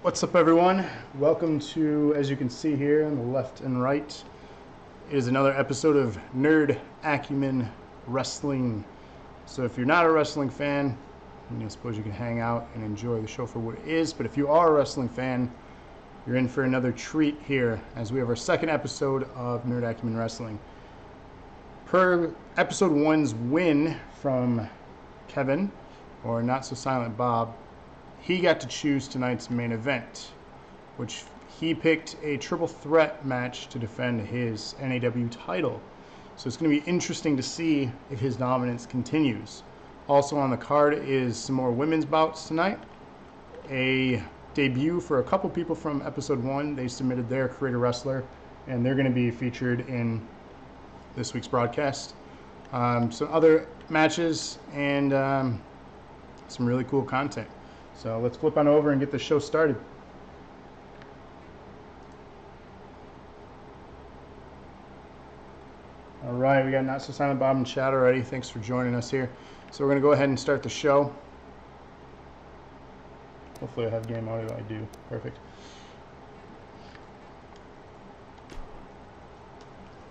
What's up, everyone? Welcome to, as you can see here on the left and right, is another episode of Nerd Acumen Wrestling. So if you're not a wrestling fan, I suppose you can hang out and enjoy the show for what it is. But if you are a wrestling fan, you're in for another treat here, as we have our second episode of Nerd Acumen Wrestling. Per episode 1's win from Kevin, or Notsosilentbob, he got to choose tonight's main event, which he picked a triple threat match to defend his NAW title. So it's going to be interesting to see if his dominance continues. Also on the card is some more women's bouts tonight. A debut for a couple people from episode 1. They submitted their creator wrestler, and they're going to be featured in this week's broadcast. Some other matches and some really cool content. So let's flip on over and get the show started. All right, we got Notsosilentbob in chat already. Thanks for joining us here. So we're going to go ahead and start the show. Hopefully I have game audio. I do. Perfect.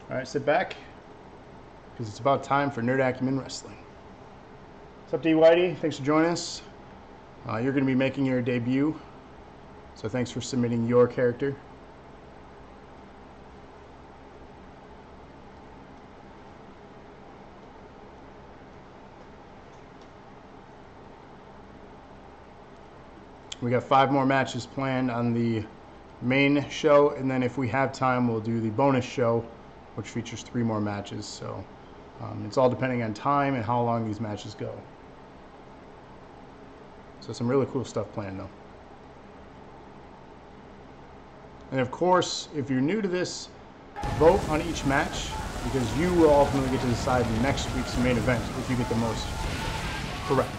All right, sit back, because it's about time for Nerd Acumen Wrestling. What's up, D. Whitey? Thanks for joining us. You're going to be making your debut, so thanks for submitting your character. We got 5 more matches planned on the main show, and then if we have time, we'll do the bonus show, which features 3 more matches. So it's all depending on time and how long these matches go. So some really cool stuff planned, though. And of course, if you're new to this, vote on each match, because you will ultimately get to decide next week's main event if you get the most correct.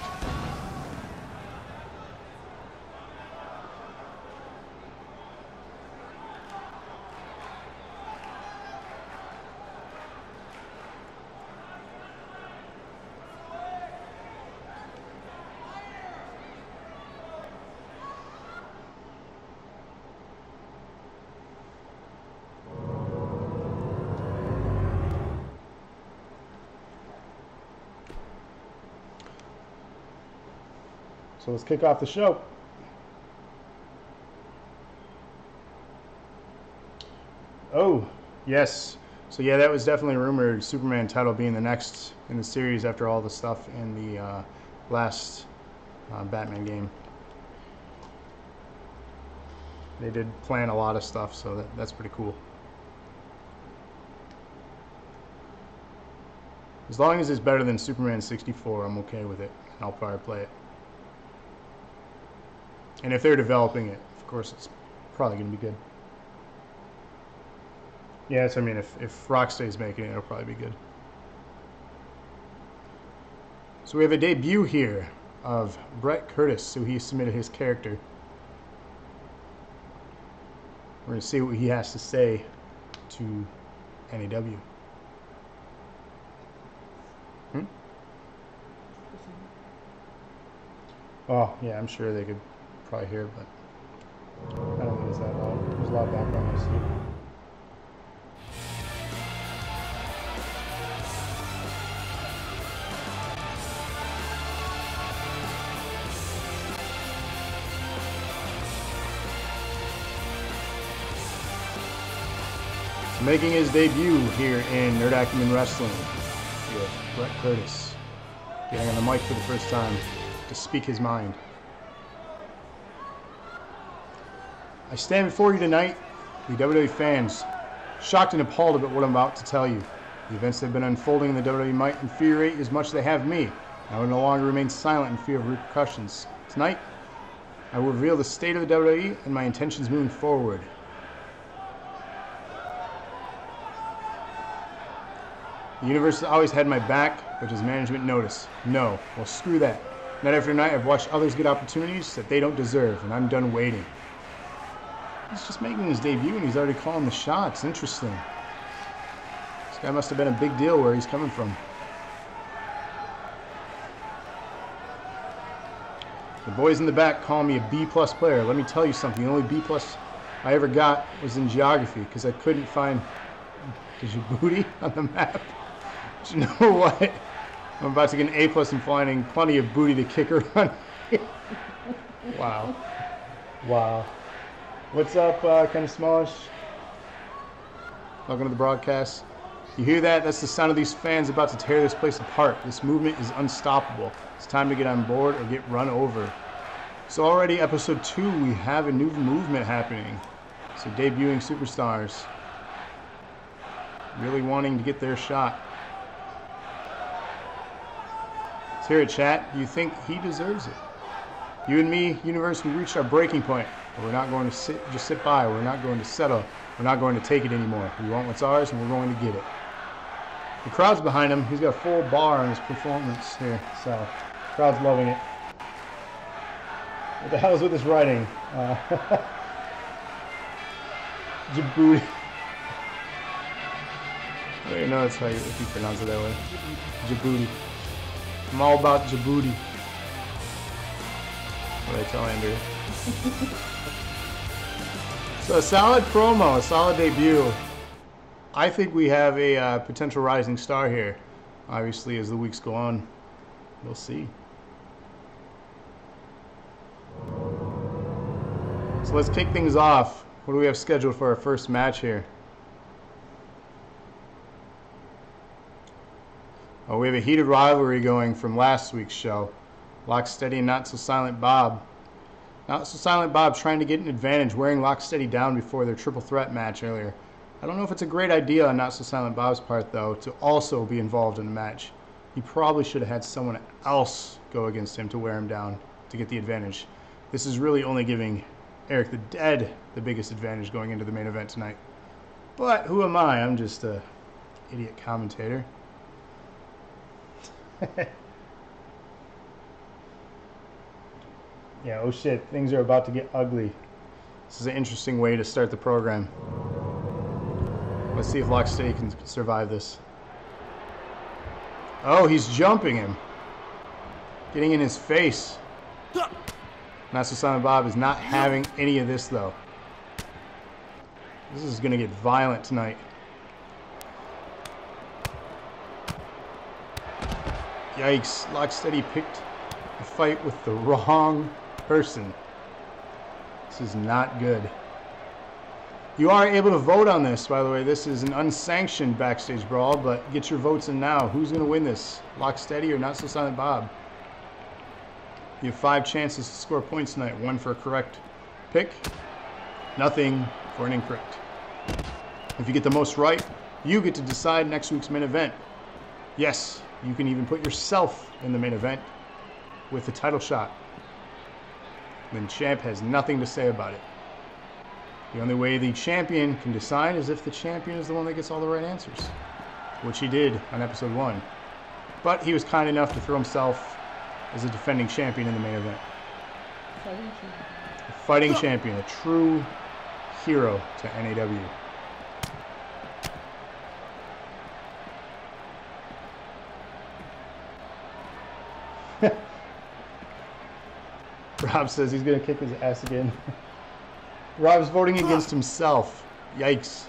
So let's kick off the show. Oh, yes. So yeah, that was definitely rumored. Superman title being the next in the series after all the stuff in the last Batman game. They did plan a lot of stuff, so that's pretty cool. As long as it's better than Superman 64, I'm okay with it. I'll probably play it. And if they're developing it, of course, it's probably going to be good. Yes, I mean, if Rocksteady's making it, it'll probably be good. So we have a debut here of Brett Curtis, so he submitted his character. We're going to see what he has to say to NAW. Oh, yeah, I'm sure they could probably hear, but I don't think it's that loud. There's a lot of background noise too. So making his debut here in Nerd Acumen Wrestling, we have Brett Curtis getting on the mic for the first time to speak his mind. I stand before you tonight, the WWE fans, shocked and appalled about what I'm about to tell you. The events that have been unfolding in the WWE might infuriate as much as they have me. I will no longer remain silent in fear of repercussions. Tonight, I will reveal the state of the WWE and my intentions moving forward. The universe has always had my back, but does management notice? No. Well, screw that. Night after night, I've watched others get opportunities that they don't deserve, and I'm done waiting. He's just making his debut, and he's already calling the shots. Interesting. This guy must have been a big deal where he's coming from. The boys in the back call me a B+ player. Let me tell you something. The only B+ I ever got was in geography because I couldn't find Djibouti on the map. But you know what? I'm about to get an A+ in finding plenty of booty to kick around. Wow. Wow. What's up, KindofSmallish? Welcome to the broadcast. You hear that? That's the sound of these fans about to tear this place apart. This movement is unstoppable. It's time to get on board or get run over. So already episode 2, we have a new movement happening. So debuting superstars. Really wanting to get their shot. Let's hear it, chat. Do you think he deserves it? You and me, universe, we reached our breaking point. We're not going to just sit by. We're not going to settle. We're not going to take it anymore. We want what's ours, and we're going to get it. The crowd's behind him. He's got a full bar on his performance here, so the crowd's loving it. What the hell is with this writing? Djibouti. I don't even know that's how if you pronounce it that way. Djibouti. I'm all about Djibouti. What did I tell Andrea? So a solid promo, a solid debut. I think we have a potential rising star here. Obviously, as the weeks go on, we'll see. So let's kick things off. What do we have scheduled for our first match here? Oh, we have a heated rivalry going from last week's show. Lockesteady and Notsosilentbob. Notsosilentbob trying to get an advantage, wearing Lockesteady down before their triple threat match earlier. I don't know if it's a great idea on Notsosilentbob's part, though, to also be involved in the match. He probably should have had someone else go against him to wear him down to get the advantage. This is really only giving eriikthedead the biggest advantage going into the main event tonight. But who am I? I'm just a idiot commentator. Yeah, oh shit, things are about to get ugly. This is an interesting way to start the program. Let's see if Lockesteady can survive this. Oh, he's jumping him. Getting in his face. Notsosilentbob is not having any of this, though. This is going to get violent tonight. Yikes, Lockesteady picked a fight with the wrong person. This is not good. You are able to vote on this, by the way. This is an unsanctioned backstage brawl, but get your votes in now. Who's going to win this? Lockesteady or Notsosilentbob? You have 5 chances to score points tonight. 1 for a correct pick, nothing for an incorrect. If you get the most right, you get to decide next week's main event. Yes, you can even put yourself in the main event with the title shot. Then champ has nothing to say about it. The only way the champion can decide is if the champion is the one that gets all the right answers, which he did on episode 1. But he was kind enough to throw himself as a defending champion in the main event. A fighting champion, a true hero to NAW. Rob says he's going to kick his ass again. Rob's voting against himself. Yikes.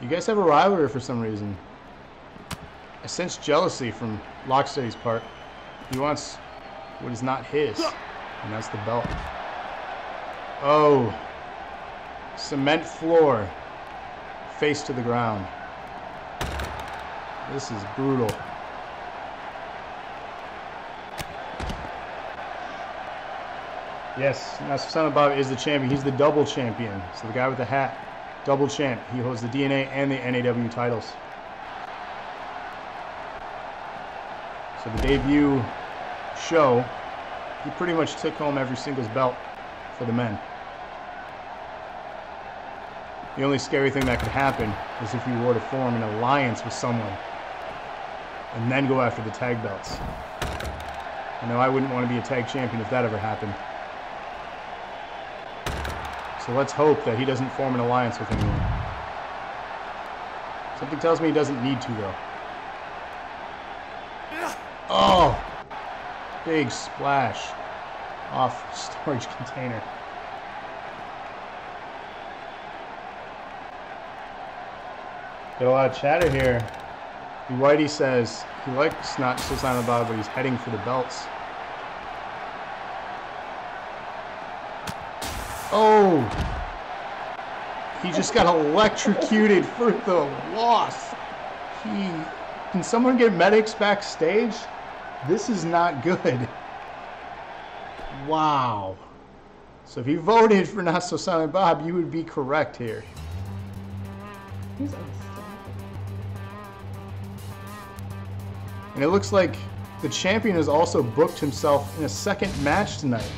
You guys have a rivalry for some reason. I sense jealousy from Lockesteady's part. He wants what is not his, and that's the belt. Oh. Cement floor. Face to the ground. This is brutal. Yes, Notsosilentbob is the champion. He's the double champion. So the guy with the hat, double champ. He holds the DNA and the NAW titles. So the debut show, he pretty much took home every singles belt for the men. The only scary thing that could happen is if you were to form an alliance with someone and then go after the tag belts. I know I wouldn't want to be a tag champion if that ever happened. So let's hope that he doesn't form an alliance with anyone. Something tells me he doesn't need to, though. Oh! Big splash off storage container. Got a lot of chatter here. Whitey says he likes Notsosilentbob, but he's heading for the belts. Oh! He just got electrocuted for the loss. Can someone get medics backstage? This is not good. Wow. So if you voted for Notsosilentbob, you would be correct here. He's unstoppable. And it looks like the champion has also booked himself in a second match tonight.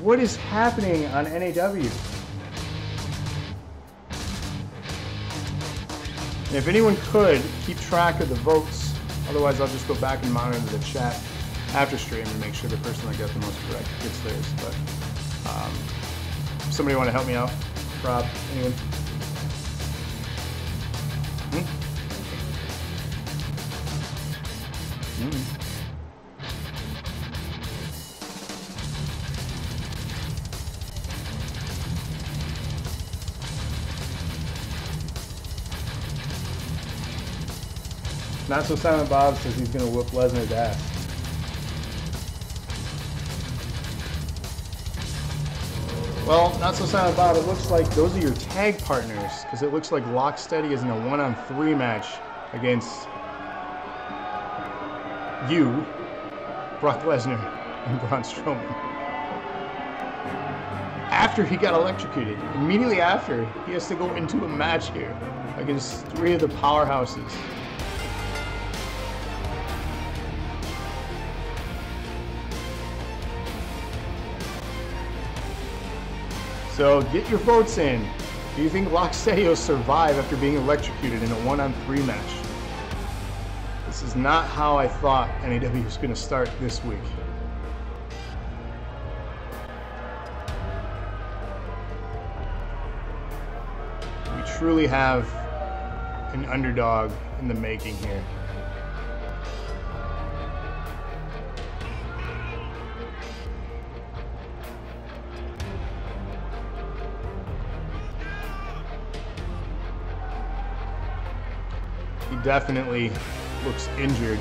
What is happening on NAW? And if anyone could, keep track of the votes. Otherwise, I'll just go back and monitor the chat after stream and make sure the person that got the most correct gets theirs. But somebody want to help me out? Rob? Anyone? Notsosilentbob says he's going to whoop Lesnar's ass. Well, Notsosilentbob, it looks like those are your tag partners, because it looks like Lockesteady is in a 1-on-3 match against you, Brock Lesnar, and Braun Strowman. After he got electrocuted, immediately after, he has to go into a match here against 3 of the powerhouses. So get your votes in. Do you think Lockesteady will survive after being electrocuted in a 1-on-3 match? This is not how I thought NAW was going to start this week. We truly have an underdog in the making here. He definitely looks injured,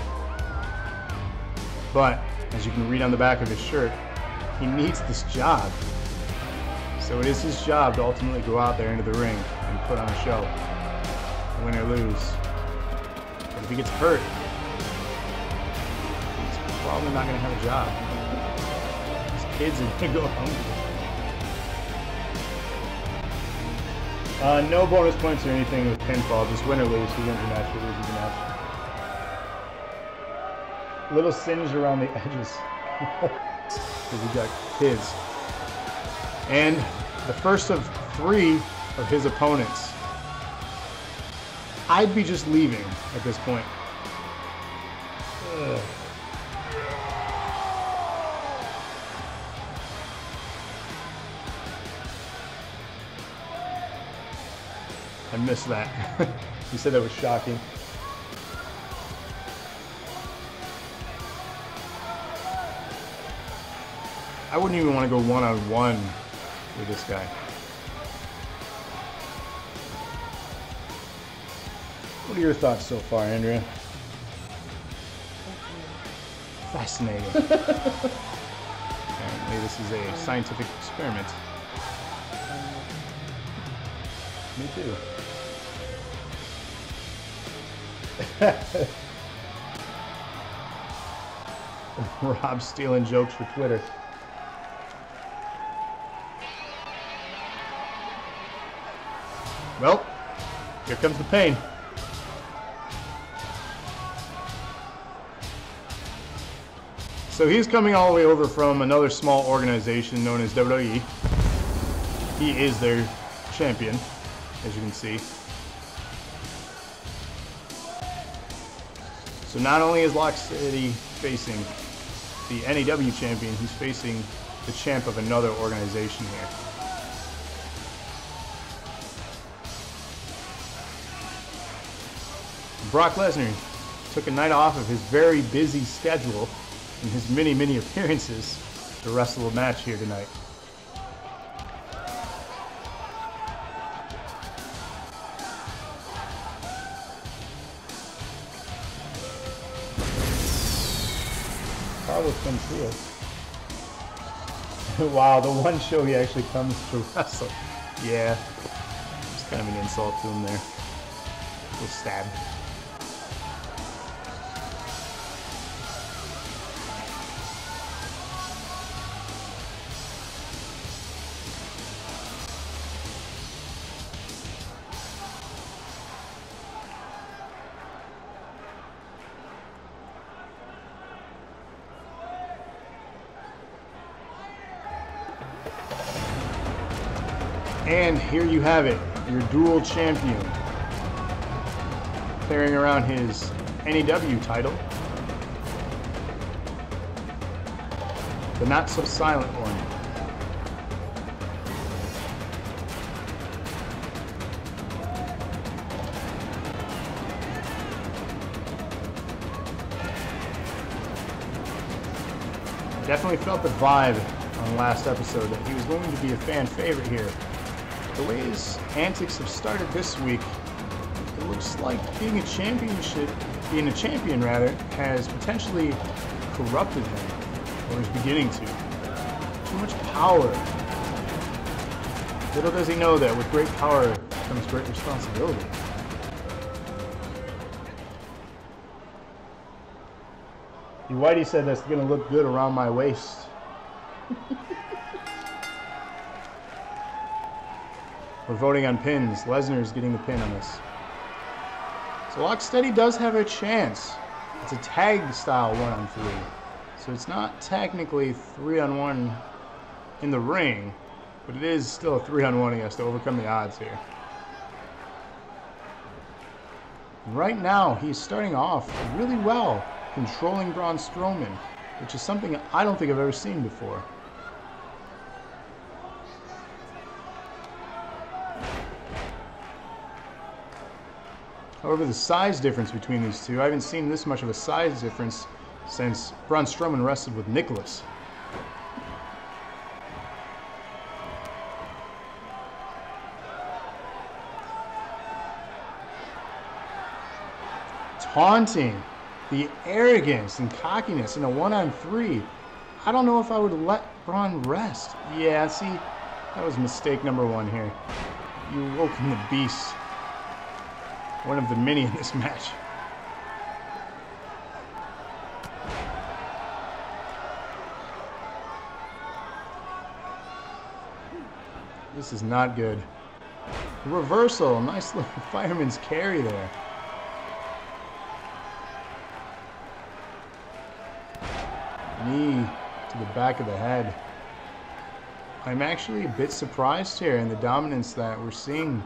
but as you can read on the back of his shirt, he needs this job. So it is his job to ultimately go out there into the ring and put on a show, win or lose. But if he gets hurt, he's probably not going to have a job. His kids are going to go hungry. No bonus points or anything with pinfall, just win or lose. He wins the match, he loses the match. Little singe around the edges. Because we got kids. And the first of 3 of his opponents. I'd be just leaving at this point. Ugh. I missed that. You said that was shocking. I wouldn't even want to go 1-on-1 with this guy. What are your thoughts so far, Andrea? Fascinating. Apparently this is a scientific experiment. Me too. Rob stealing jokes for Twitter. Well, here comes the pain. So he's coming all the way over from another small organization known as WWE. He is their champion, as you can see. So not only is Lockesteady facing the NAW champion, he's facing the champ of another organization here. Brock Lesnar took a night off of his very busy schedule in his many appearances to wrestle a match here tonight. Carlos Mencia. Wow, the one show he actually comes to wrestle. Yeah, it's kind of an insult to him there. A little stab. And here you have it, your dual champion, carrying around his NEW title, the not so silent one. Definitely felt the vibe on the last episode that he was going to be a fan favorite here. The way his antics have started this week, it looks like being a champion has potentially corrupted him, or is beginning to. Too much power. Little does he know that with great power comes great responsibility. Whitey said that's going to look good around my waist. We're voting on pins. Lesnar is getting the pin on this. So Lockesteady does have a chance. It's a tag style 1-on-3. So it's not technically 3-on-1 in the ring, but it is still a 3-on-1. He has to overcome the odds here. Right now, he's starting off really well, controlling Braun Strowman, which is something I don't think I've ever seen before. However, the size difference between these two, I haven't seen this much of a size difference since Braun Strowman wrestled with Nicholas. Taunting, the arrogance and cockiness in a 1-on-3. I don't know if I would let Braun rest. Yeah, see, that was mistake number one here. You awoken the beast. One of the many in this match. This is not good. Reversal, nice little fireman's carry there. Knee to the back of the head. I'm actually a bit surprised here in the dominance that we're seeing.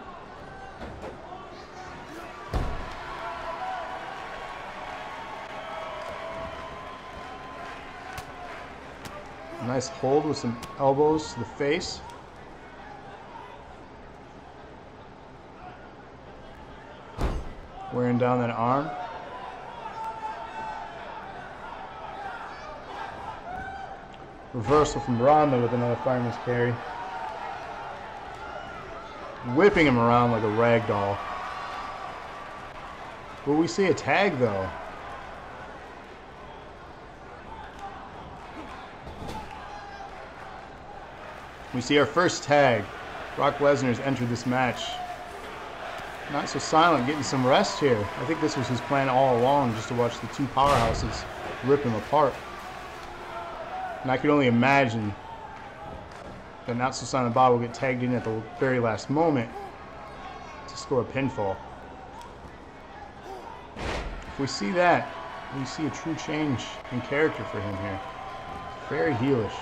Nice hold with some elbows to the face. Wearing down that arm. Reversal from Braun though with another fireman's carry. Whipping him around like a rag doll. Will we see a tag though? We see our first tag. Brock Lesnar has entered this match. Not so silent, getting some rest here. I think this was his plan all along, just to watch the two powerhouses rip him apart. And I could only imagine that Notsosilentbob will get tagged in at the very last moment to score a pinfall. If we see that, we see a true change in character for him here. Very heelish.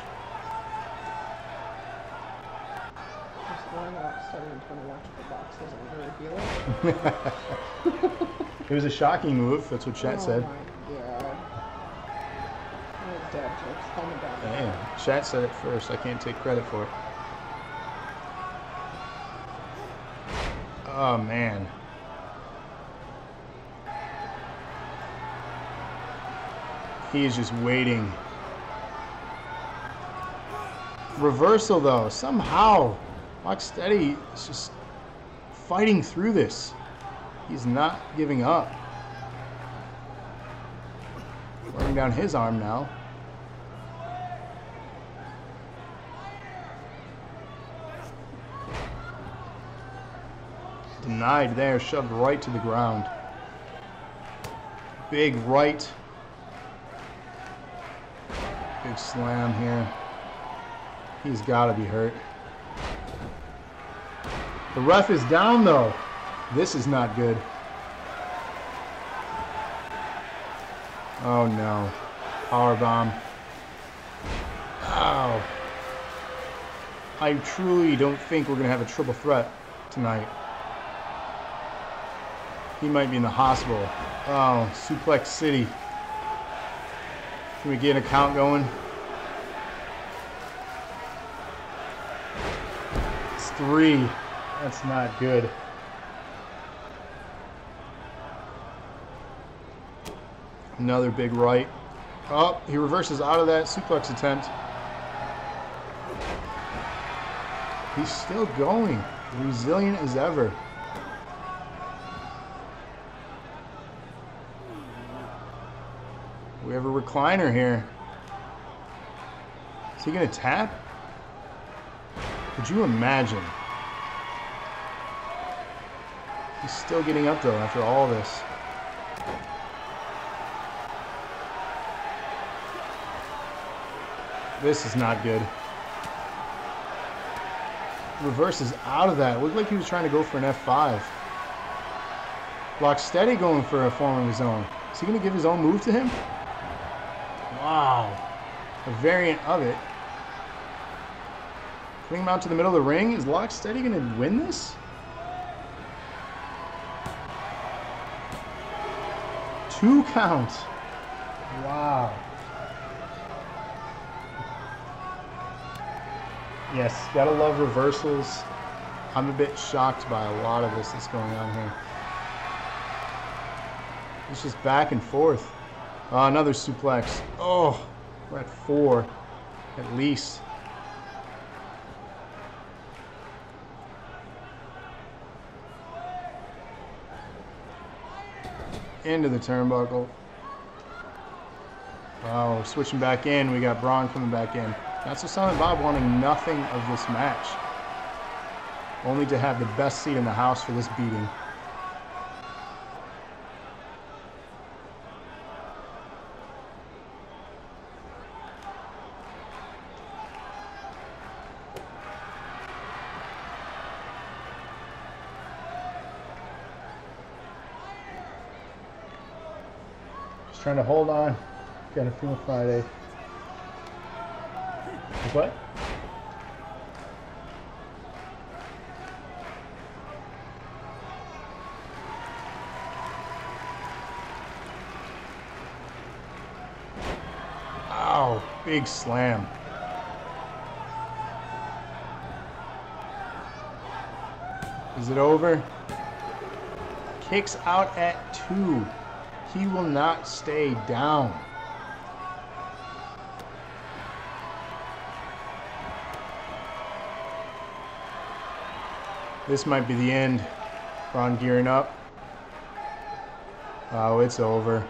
It was a shocking move, that's what Chat said. Oh my god. Dad jokes, calm it down. Damn, Chat said it first, I can't take credit for it. Oh man. He is just waiting. Reversal though, somehow Lockesteady is just fighting through this. He's not giving up. Running down his arm now. Denied there, shoved right to the ground. Big right. Big slam here. He's got to be hurt. The ref is down though. This is not good. Oh no. Powerbomb. Ow. I truly don't think we're going to have a triple threat tonight. He might be in the hospital. Oh, Suplex City. Can we get a count going? It's 3. That's not good. Another big right. Oh, he reverses out of that suplex attempt. He's still going. Resilient as ever. We have a recliner here. Is he going to tap? Could you imagine? He's still getting up though after all this. This is not good. Reverses out of that. It looked like he was trying to go for an F5. Lockesteady going for a form of his own. Is he going to give his own move to him? Wow. A variant of it. Putting him out to the middle of the ring. Is Lockesteady going to win this? 2 count. Wow. Yes, gotta love reversals. I'm a bit shocked by a lot of this that's going on here. It's just back and forth. Another suplex. Oh, we're at 4 at least. Into the turnbuckle. Oh, we're switching back in. We got Braun coming back in. Notsosilentbob wanting nothing of this match. Only to have the best seat in the house for this beating. Just trying to hold on. Got a feel Friday. What? Ow, big slam. Is it over? Kicks out at 2. He will not stay down. This might be the end. Braun gearing up. Oh, it's over.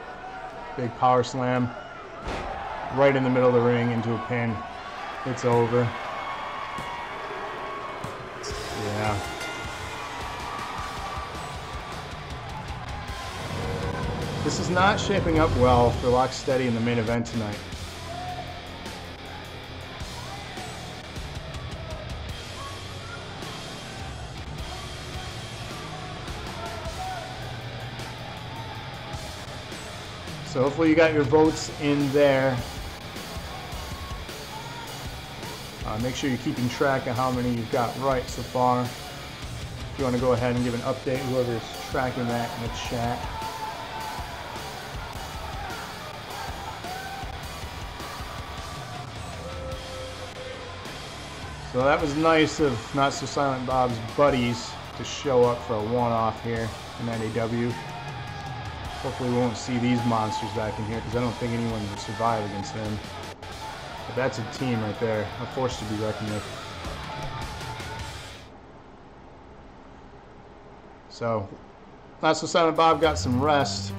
Big power slam. Right in the middle of the ring into a pin. It's over. Yeah. This is not shaping up well for Lockesteady in the main event tonight. So hopefully you got your votes in there. Make sure you're keeping track of how many you've got right so far. If you want to go ahead and give an update, whoever's tracking that in the chat. So that was nice of Notsosilentbob's buddies to show up for a one-off here in NAW. Hopefully we won't see these monsters back in here because I don't think anyone would survive against them. But that's a team right there, a force to be reckoned with. So, Notsosilentbob got some rest.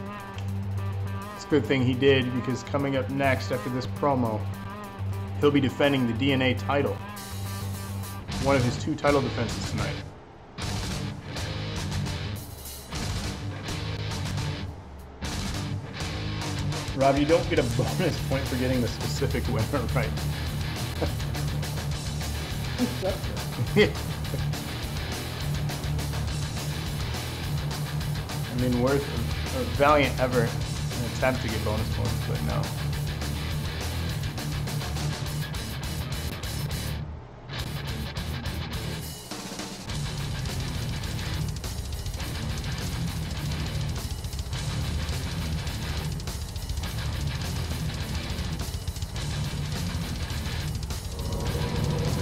It's a good thing he did, because coming up next after this promo, he'll be defending the DNA title. One of his 2 title defenses tonight. Rob, you don't get a bonus point for getting the specific winner right. I mean, worth a valiant effort an attempt to get bonus points, but no.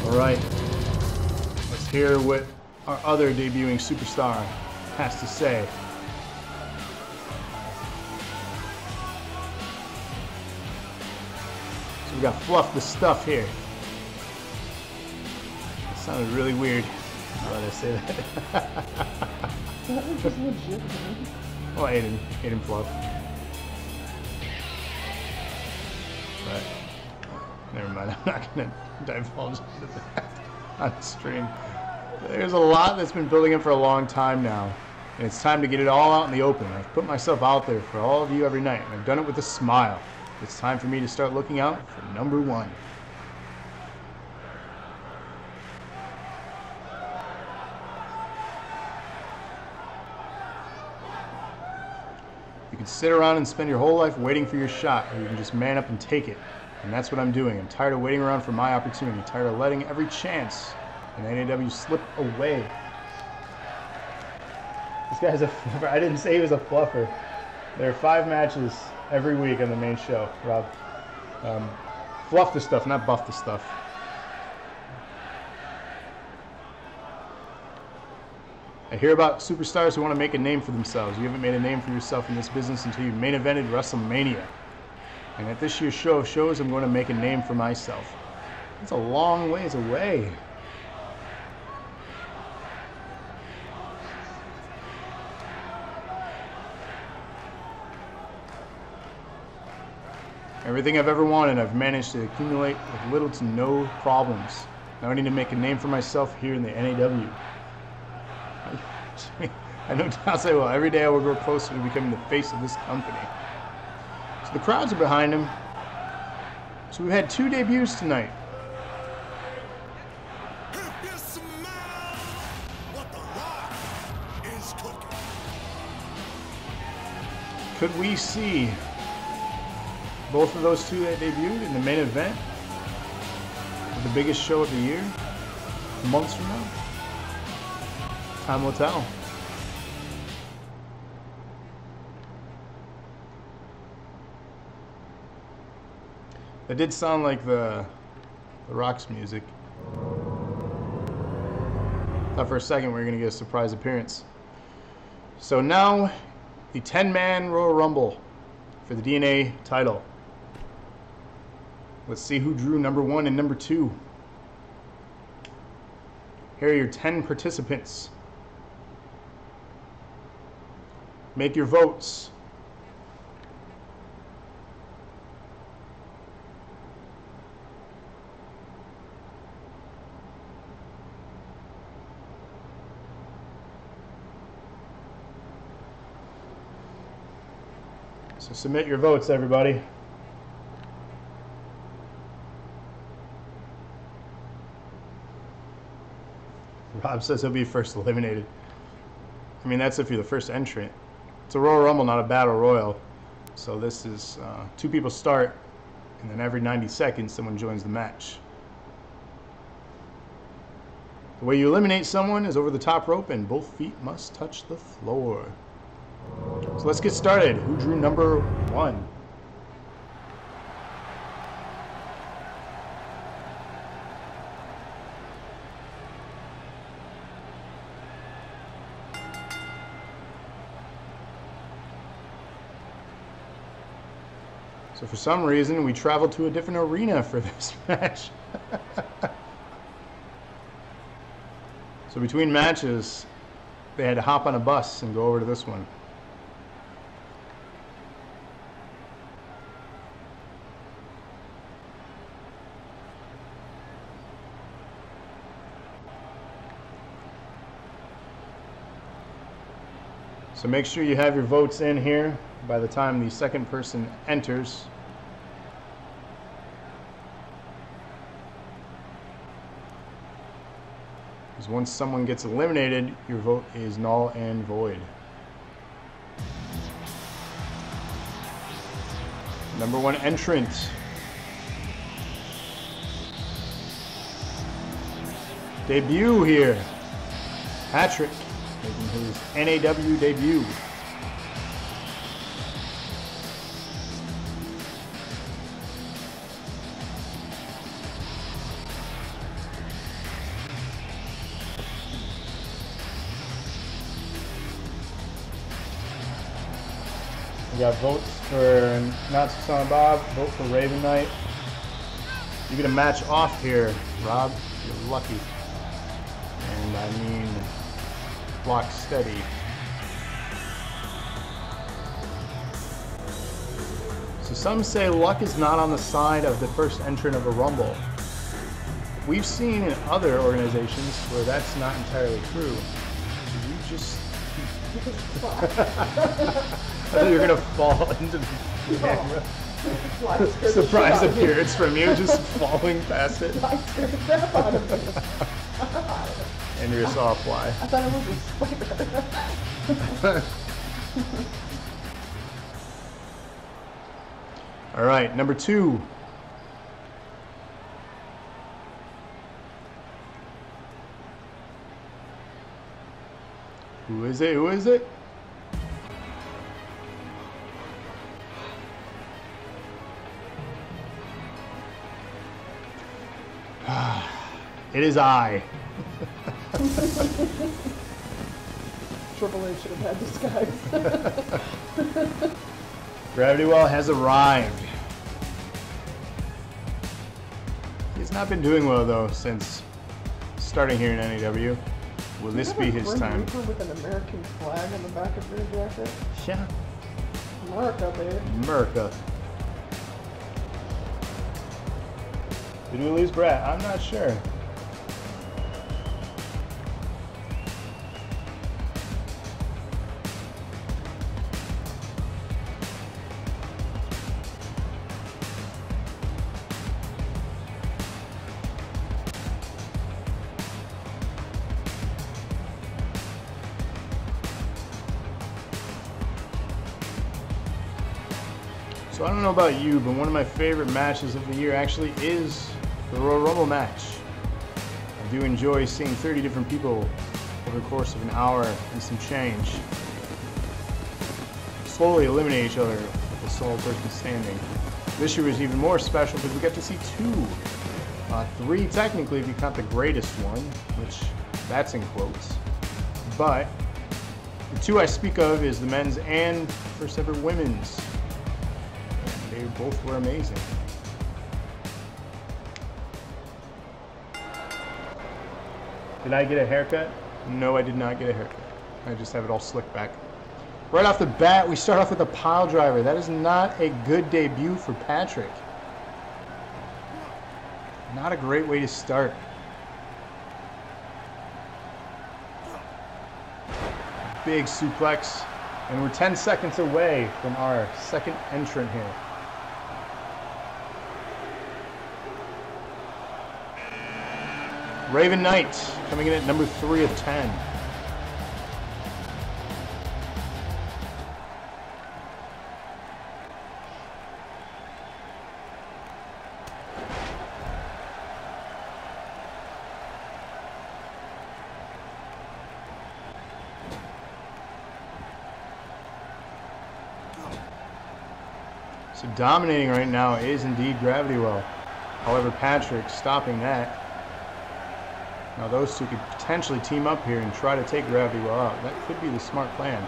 Alright, let's hear what our other debuting superstar has to say. So we got Fluff the Stuff here. That sounded really weird. Why did I say that? That was just legit, man. Well, Aiden Fluff. But never mind, I'm not gonna divulge into that on stream. There's a lot that's been building up for a long time now, and it's time to get it all out in the open. I've put myself out there for all of you every night, and I've done it with a smile. It's time for me to start looking out for number 1. You can sit around and spend your whole life waiting for your shot, or you can just man up and take it. And that's what I'm doing. I'm tired of waiting around for my opportunity. Tired of letting every chance in NAW slip away. This guy's a fluffer. I didn't say he was a fluffer. There are 5 matches every week on the main show, Rob. Fluff the stuff, not buff the stuff. I hear about superstars who want to make a name for themselves. You haven't made a name for yourself in this business until you main evented WrestleMania. And at this year's show of shows, I'm going to make a name for myself. It's a long ways away. Everything I've ever wanted, I've managed to accumulate with little to no problems. Now I need to make a name for myself here in the NAW. I know I'll say, well, every day I will grow closer to becoming the face of this company. So the crowds are behind him. So we've had 2 debuts tonight. Could we see both of those 2 that debuted in the main event of the biggest show of the year months from now? Time will tell. That did sound like the Rock's music. Thought for a second we were going to get a surprise appearance. So now, the 10-man Royal Rumble for the DNA title. Let's see who drew number 1 and number 2. Here are your 10 participants. Make your votes. So submit your votes, everybody. Rob says he'll be first eliminated. I mean, that's if you're the first entrant. It's a Royal Rumble, not a Battle Royal. So this is 2 people start, and then every 90 seconds someone joins the match. The way you eliminate someone is over the top rope, and both feet must touch the floor. So let's get started. Who drew number 1? So for some reason, we traveled to a different arena for this match. So between matches, they had to hop on a bus and go over to this one. So make sure you have your votes in here by the time the second person enters. Because once someone gets eliminated, your vote is null and void. Number one entrant. Debut here. Patrick making his NAW debut. We got votes for Notsosilentbob, vote for GRAV1TY. You get a match off here, Rob. You're lucky. And I mean Lockesteady. So some say luck is not on the side of the first entrant of a Rumble. We've seen in other organizations where that's not entirely true. You just... I thought you were going to fall into the camera. Surprise appearance from you, just falling past it. I scared the crap out of me. Andrea saw a fly. I thought it was a spider. All right, number two. Who is it? Who is it? It is I. Triple H should have had this guy. GRAV1TY has arrived. He's not been doing well though since starting here in NAW. Will this be his time? With an American flag on the back of your jacket? Yeah. America, baby. America. Did we lose Brett? I'm not sure. So I don't know about you, but one of my favorite matches of the year actually is the Royal Rumble match. I do enjoy seeing 30 different people over the course of an hour and some change slowly eliminate each other with the sole person standing. This year was even more special because we got to see two. Three technically if you count the greatest one, which that's in quotes. But the two I speak of is the men's and first ever women's. They both were amazing. Did I get a haircut? No, I did not get a haircut. I just have it all slicked back. Right off the bat, we start off with a pile driver. That is not a good debut for Patrick. Not a great way to start. Big suplex. And we're 10 seconds away from our second entrant here. GRAV1TY coming in at number 3 of 10. So dominating right now is indeed GRAV1TY. However, Patrick stopping that. Now those two could potentially team up here and try to take GRAV1TY out. That could be the smart plan.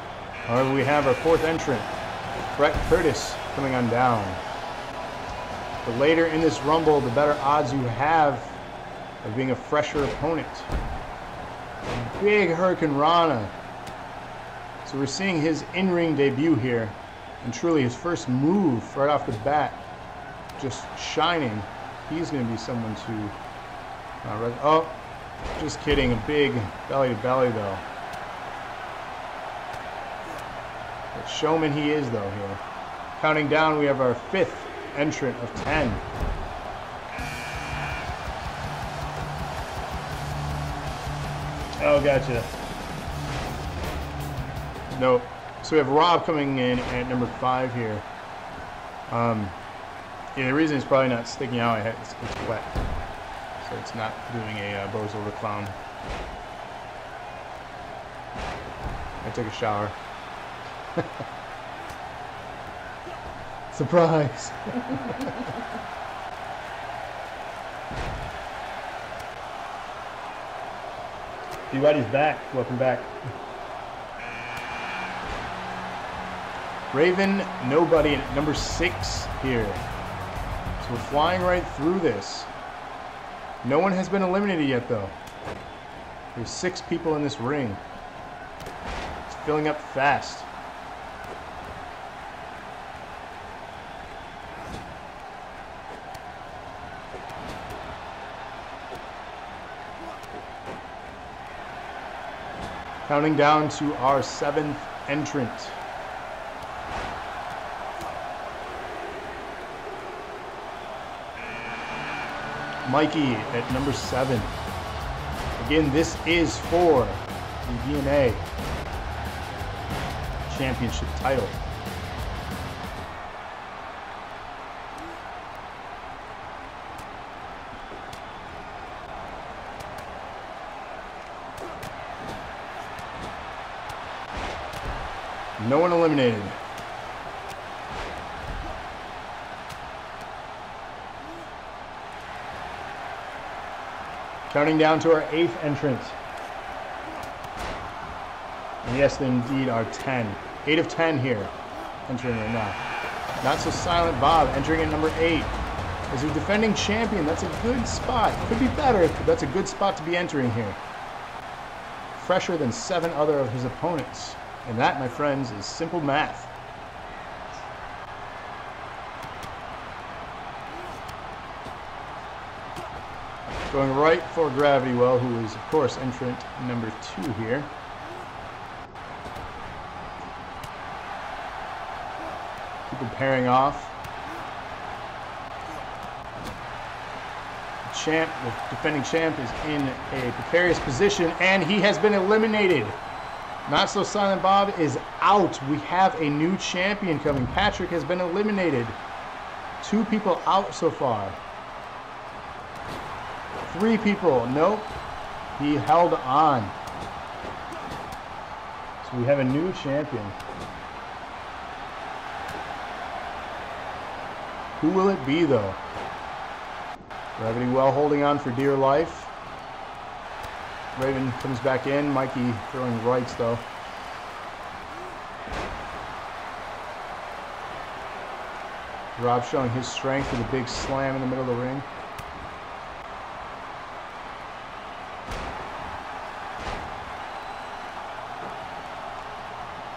However, we have our fourth entrant, Brett Curtis, coming on down. The later in this Rumble, the better odds you have of being a fresher opponent. A big Hurricane Rana. So we're seeing his in-ring debut here. And truly his first move right off the bat. Just shining. He's going to be someone to... oh, just kidding. A big belly-to-belly though. But showman he is though here. Counting down, we have our 5th entrant of 10. Oh, gotcha. Nope. So we have Rob coming in at number 5 here. Yeah, the reason it's probably not sticking out, it's wet. So it's not doing a Bozo the Clown. I took a shower. Surprise! D-Whitey's back. Welcome back. Raven, nobody at number 6 here. So we're flying right through this. No one has been eliminated yet, though. There's 6 people in this ring. It's filling up fast. Counting down to our 7th entrant. Mikey at number 7. Again, this is for the DNA Championship title. No one eliminated. Counting down to our 8th entrant. And yes, they indeed are 10. 8 of 10 here, entering right now. Notsosilentbob entering at number 8. As a defending champion, that's a good spot. Could be better, but that's a good spot to be entering here. Fresher than 7 other of his opponents. And that, my friends, is simple math. Going right for GRAV1TY, who is, of course, entrant number 2 here. People pairing off. The champ, the defending champ, is in a precarious position, and he has been eliminated. Notsosilentbob is out. We have a new champion coming. Patrick has been eliminated. 2 people out so far. 3 people. Nope. He held on. So we have a new champion. Who will it be, though? GRAV1TY holding on for dear life. Raven comes back in. Mikey throwing rights, though. Rob showing his strength with a big slam in the middle of the ring.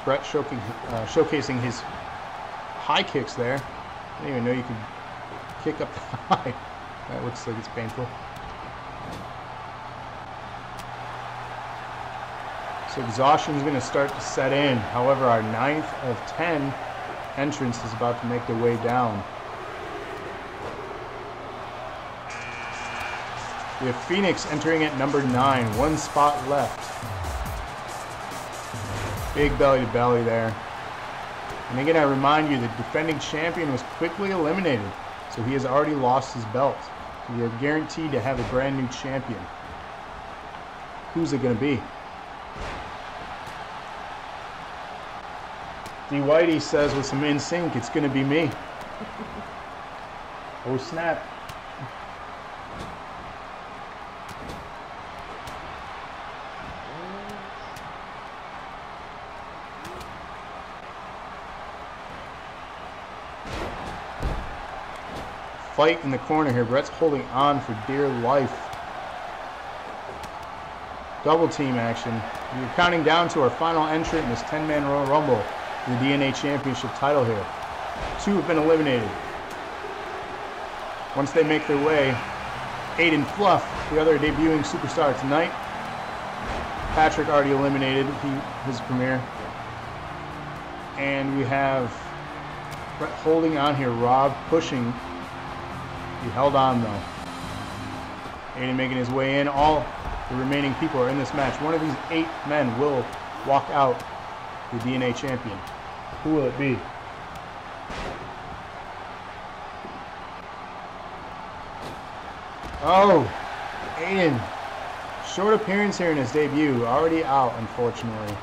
Brett showcasing his high kicks there. I didn't even know you could kick up high. That looks like it's painful. So exhaustion is going to start to set in. However, our 9th of 10 entrance is about to make their way down. We have Phoenix entering at number 9. 1 spot left. Big belly to belly there. And again, I remind you, the defending champion was quickly eliminated. So he has already lost his belt. So we are guaranteed to have a brand new champion. Who's it going to be? D-Whitey says with some in sync, it's going to be me. Oh snap. fight in the corner here. Brett's holding on for dear life. Double team action. We're counting down to our final entrant in this 10-man Royal Rumble, the DNA Championship title here. 2 have been eliminated. Once they make their way, Aiden Fluff, the other debuting superstar tonight. Patrick already eliminated his premiere. And we have Brett holding on here. Rob pushing. He held on though. Aiden making his way in. All the remaining people are in this match. One of these 8 men will walk out the DNA champion. Who will it be? Oh, Aiden. Short appearance here in his debut. Already out, unfortunately.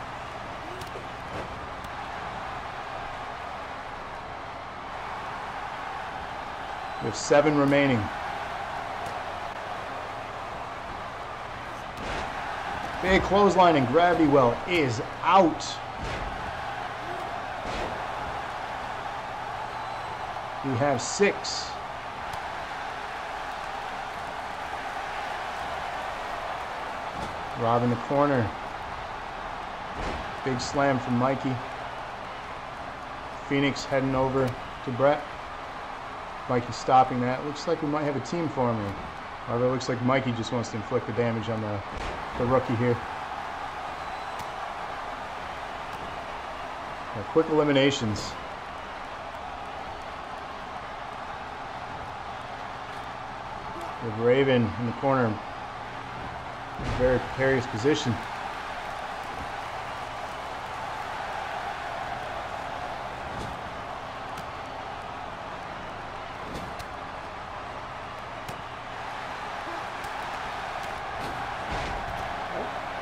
We have 7 remaining. Big clothesline and Gravity Well is out. We have 6. Rob in the corner. Big slam from Mikey. Phoenix heading over to Brett. Mikey stopping that. Looks like we might have a team forming. However, it looks like Mikey just wants to inflict the damage on the rookie here. Quick eliminations. We have Raven in the corner. Very precarious position.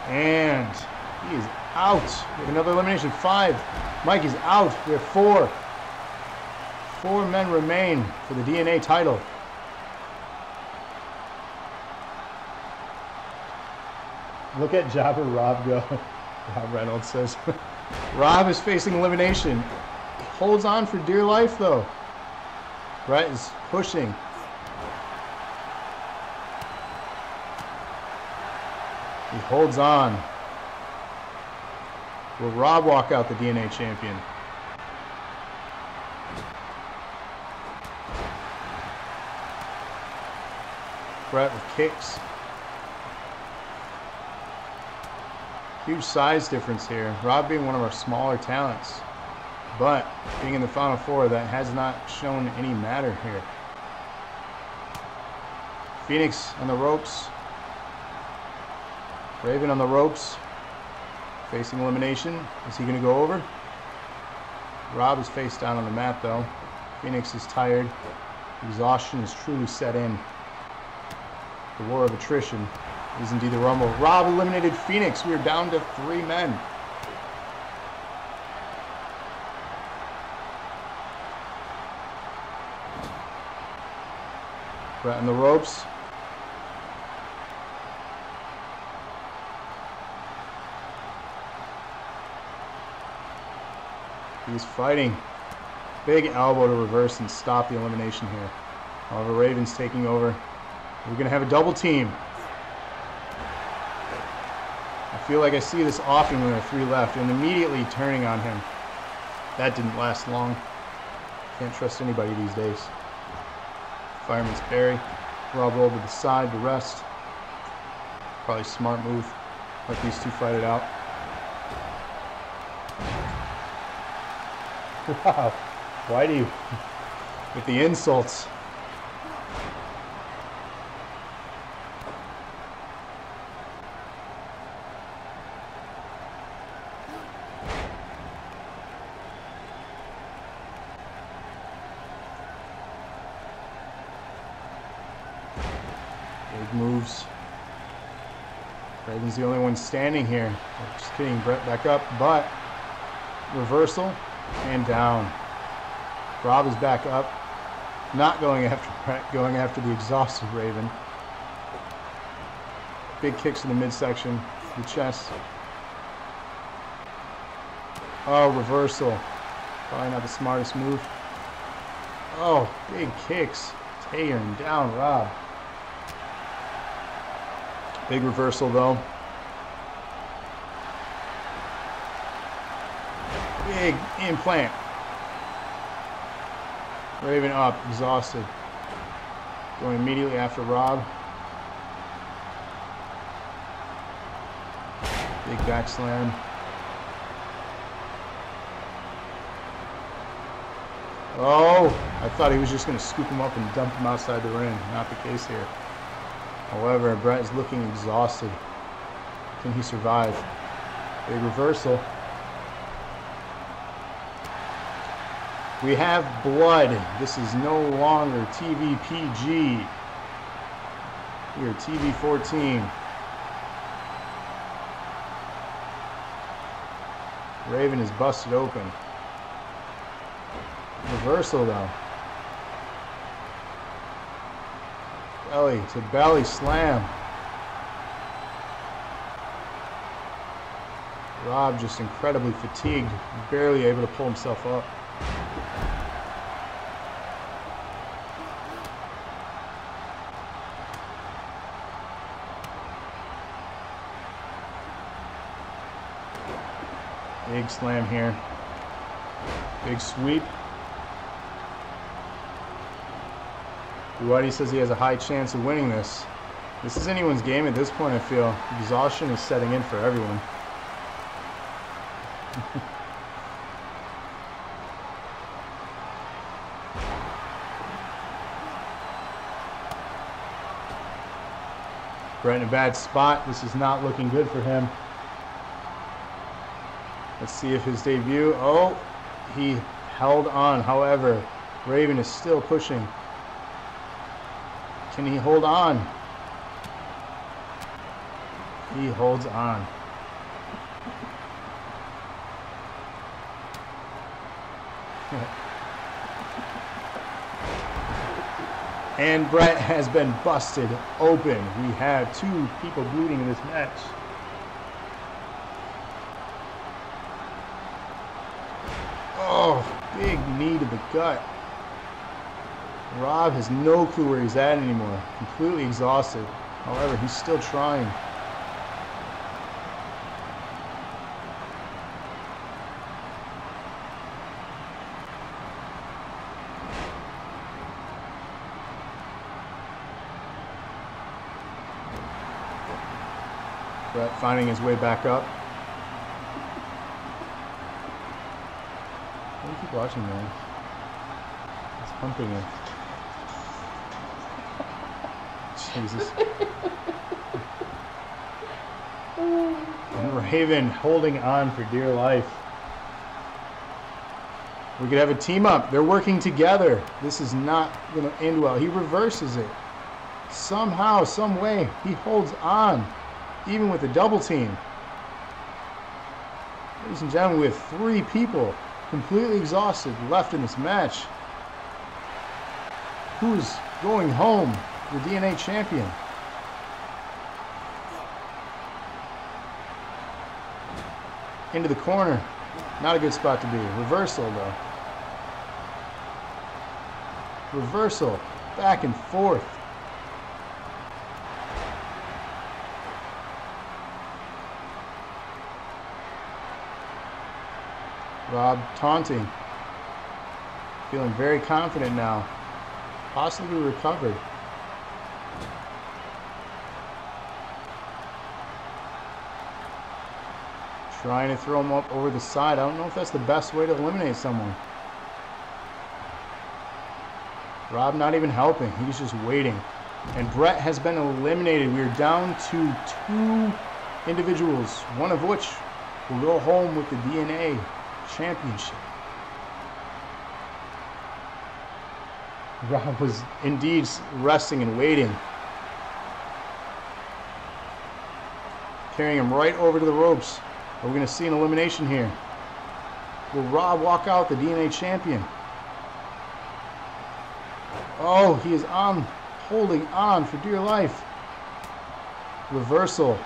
And he is out. We have another elimination. 5. Mike is out. We have 4. 4 men remain for the DNA title. Look at Jobber Rob go. Rob Reynolds says. Rob is facing elimination. Holds on for dear life though. Brett is pushing. He holds on. Will Rob walk out the DNA champion? Brett with kicks. Huge size difference here. Rob being one of our smaller talents, but being in the Final 4, that has not shown any matter here. Phoenix on the ropes. Raven on the ropes. Facing elimination. Is he going to go over? Rob is face down on the mat though. Phoenix is tired. Exhaustion is truly set in. The war of attrition is indeed the Rumble. Rob eliminated Phoenix. We are down to 3 men. Brett on the ropes. He's fighting. Big elbow to reverse and stop the elimination here. However, Raven's taking over. We're going to have a double team. I feel like I see this often when there are 3 left, and immediately turning on him. That didn't last long. Can't trust anybody these days. Fireman's carry. Rob rolled to the side to rest. Probably a smart move. Let these 2 fight it out. Wow. Why do you? With the insults. Big moves. Raven's the only one standing here. Just kidding, Brett back up, but reversal and down. Rob is back up. Not going after Brett, going after the exhausted Raven. Big kicks in the midsection, the chest. Oh, reversal. Probably not the smartest move. Oh, big kicks. tearing down Rob. Big reversal though. Big implant. Raven up, exhausted. Going immediately after Rob. Big back slam. Oh, I thought he was just going to scoop him up and dump him outside the ring. Not the case here. However, Brett is looking exhausted. Can he survive? Big reversal. We have blood. This is no longer TV PG. We are TV 14. Raven is busted open. Reversal though. Belly to belly slam. Rob just incredibly fatigued, barely able to pull himself up. Big slam here. Big sweep. Whitey says he has a high chance of winning this. This is anyone's game at this point, I feel. Exhaustion is setting in for everyone. Brett in a bad spot. This is not looking good for him. Let's see if his debut. Oh, he held on. However, Raven is still pushing. Can he hold on? He holds on. And Brett has been busted open. We have 2 people bleeding in this match. Oh, big knee to the gut. Rob has no clue where he's at anymore. Completely exhausted. However, he's still trying. Brett finding his way back up. Why do you keep watching, man? It's pumping it. Jesus. And Raven holding on for dear life. We could have a team up. They're working together. This is not going to end well. He reverses it. Somehow, some way, he holds on. Even with a double team. Ladies and gentlemen, we have 3 people completely exhausted left in this match. Who's going home? The DNA champion. Into the corner. Not a good spot to be. Reversal though. Reversal. Back and forth. Rob taunting. Feeling very confident now. Possibly recovered. Trying to throw him up over the side. I don't know if that's the best way to eliminate someone. Rob not even helping. He's just waiting. And Brett has been eliminated. We are down to 2 individuals, one of which will go home with the DNA championship. Rob was indeed resting and waiting. Carrying him right over to the ropes. Are we going to see an elimination here? Will Rob walk out the DNA champion? Oh, he is on, holding on for dear life. Reversal.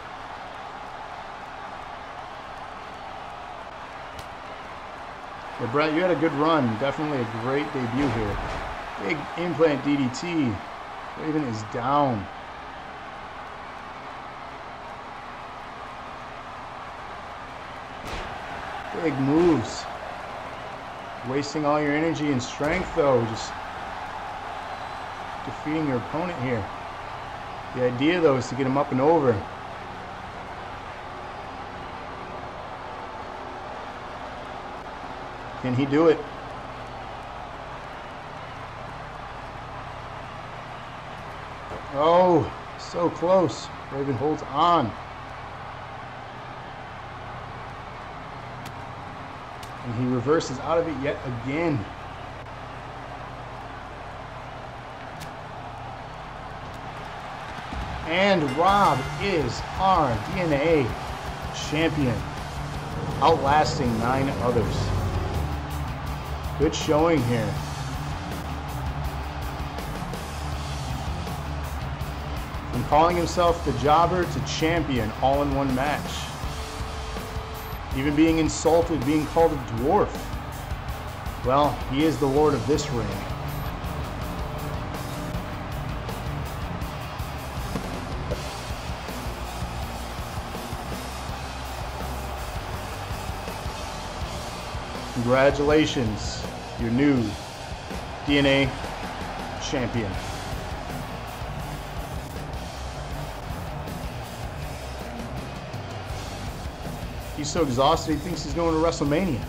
Well, Brett, you had a good run. Definitely a great debut here. Big implant DDT. Raven is down. Big moves. Wasting all your energy and strength though. Just defeating your opponent here. The idea though is to get him up and over. Can he do it? Oh, so close. Raven holds on. And he reverses out of it yet again. And Rob is our DNA champion, outlasting 9 others. Good showing here. From calling himself the jobber to champion all in one match. Even being insulted, being called a dwarf. Well, he is the lord of this ring. Congratulations, your new DNA champion. He's so exhausted he thinks he's going to WrestleMania.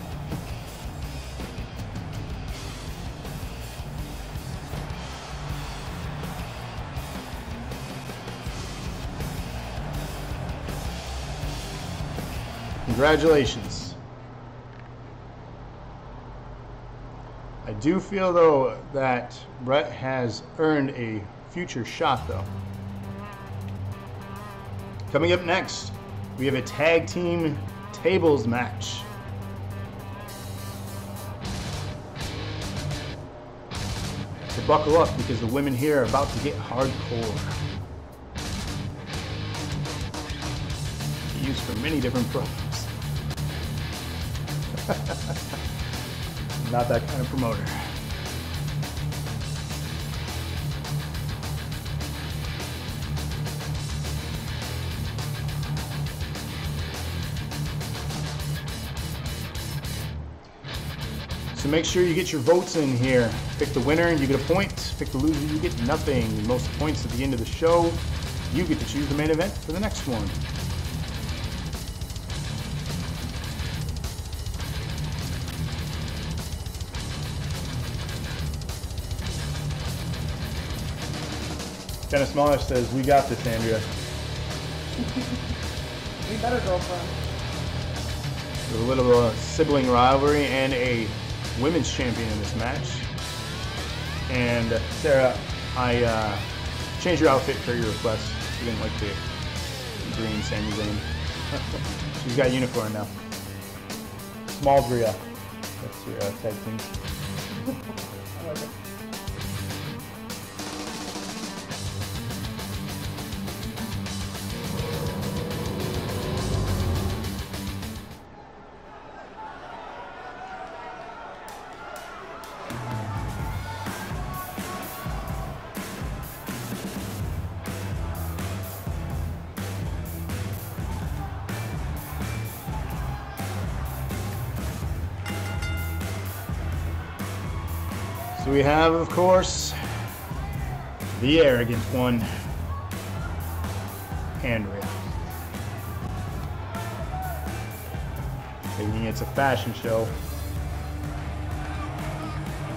Congratulations. I do feel though that Brett has earned a future shot though. Coming up next, we have a tag team tables match. So buckle up because the women here are about to get hardcore. Used for many different programs. Not that kind of promoter. So make sure you get your votes in here. Pick the winner, you get a point. Pick the loser, you get nothing. Most points at the end of the show. You get to choose the main event for the next one. KindofSmallish says, "We got this, Andrea." We better, girlfriend. There's a little sibling rivalry and a women's champion in this match. And Sarah, I changed your outfit per your request. She didn't like the green Sami Zayn. She's got a unicorn now. Small Bria. That's your tag team. I like it. So we have, of course, the arrogant one, Andrea. Thinking it's a fashion show.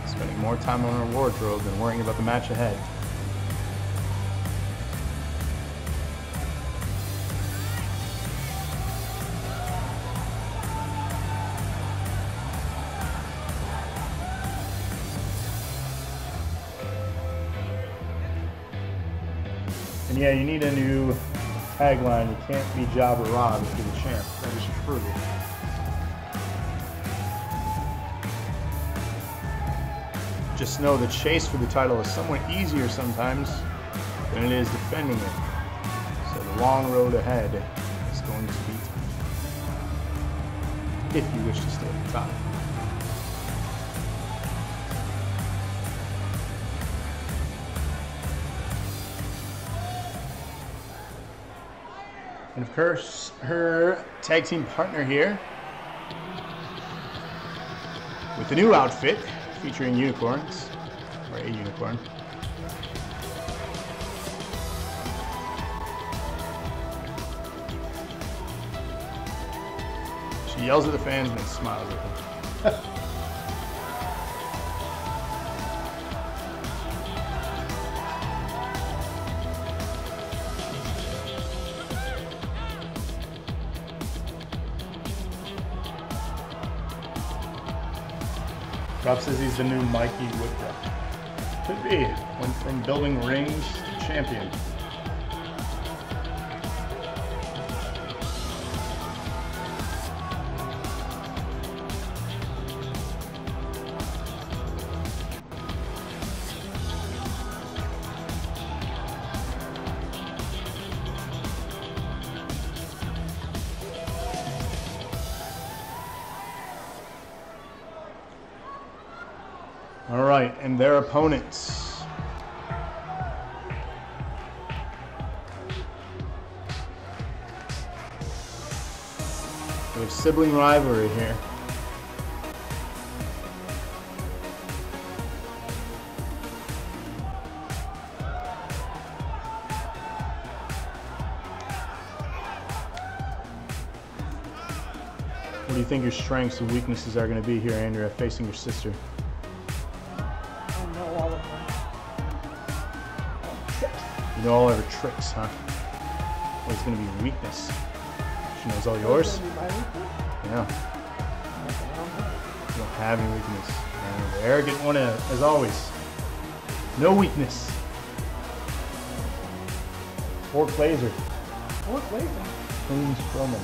Spending more time on her wardrobe than worrying about the match ahead. And yeah, you need a new tagline. You can't be Jobber Rob if you're the champ. That is true. Just know the chase for the title is somewhat easier sometimes than it is defending it. So the long road ahead is going to be tough if you wish to stay at the top. And of course, her tag team partner here with the new outfit featuring unicorns, or a unicorn. She yells at the fans and then smiles at them. Rob says he's the new Mikey Whipwreck. Could be. Went from building rings to champion. All right, and their opponents. We have sibling rivalry here. What do you think your strengths and weaknesses are going to be here, Andrea, facing your sister? You know all of her tricks, huh? Well, it's going to be your weakness. She knows all yours? Yeah. You don't have any weakness. And the arrogant one, as always. No weakness. Fork laser. Fork laser? Clean Strowman.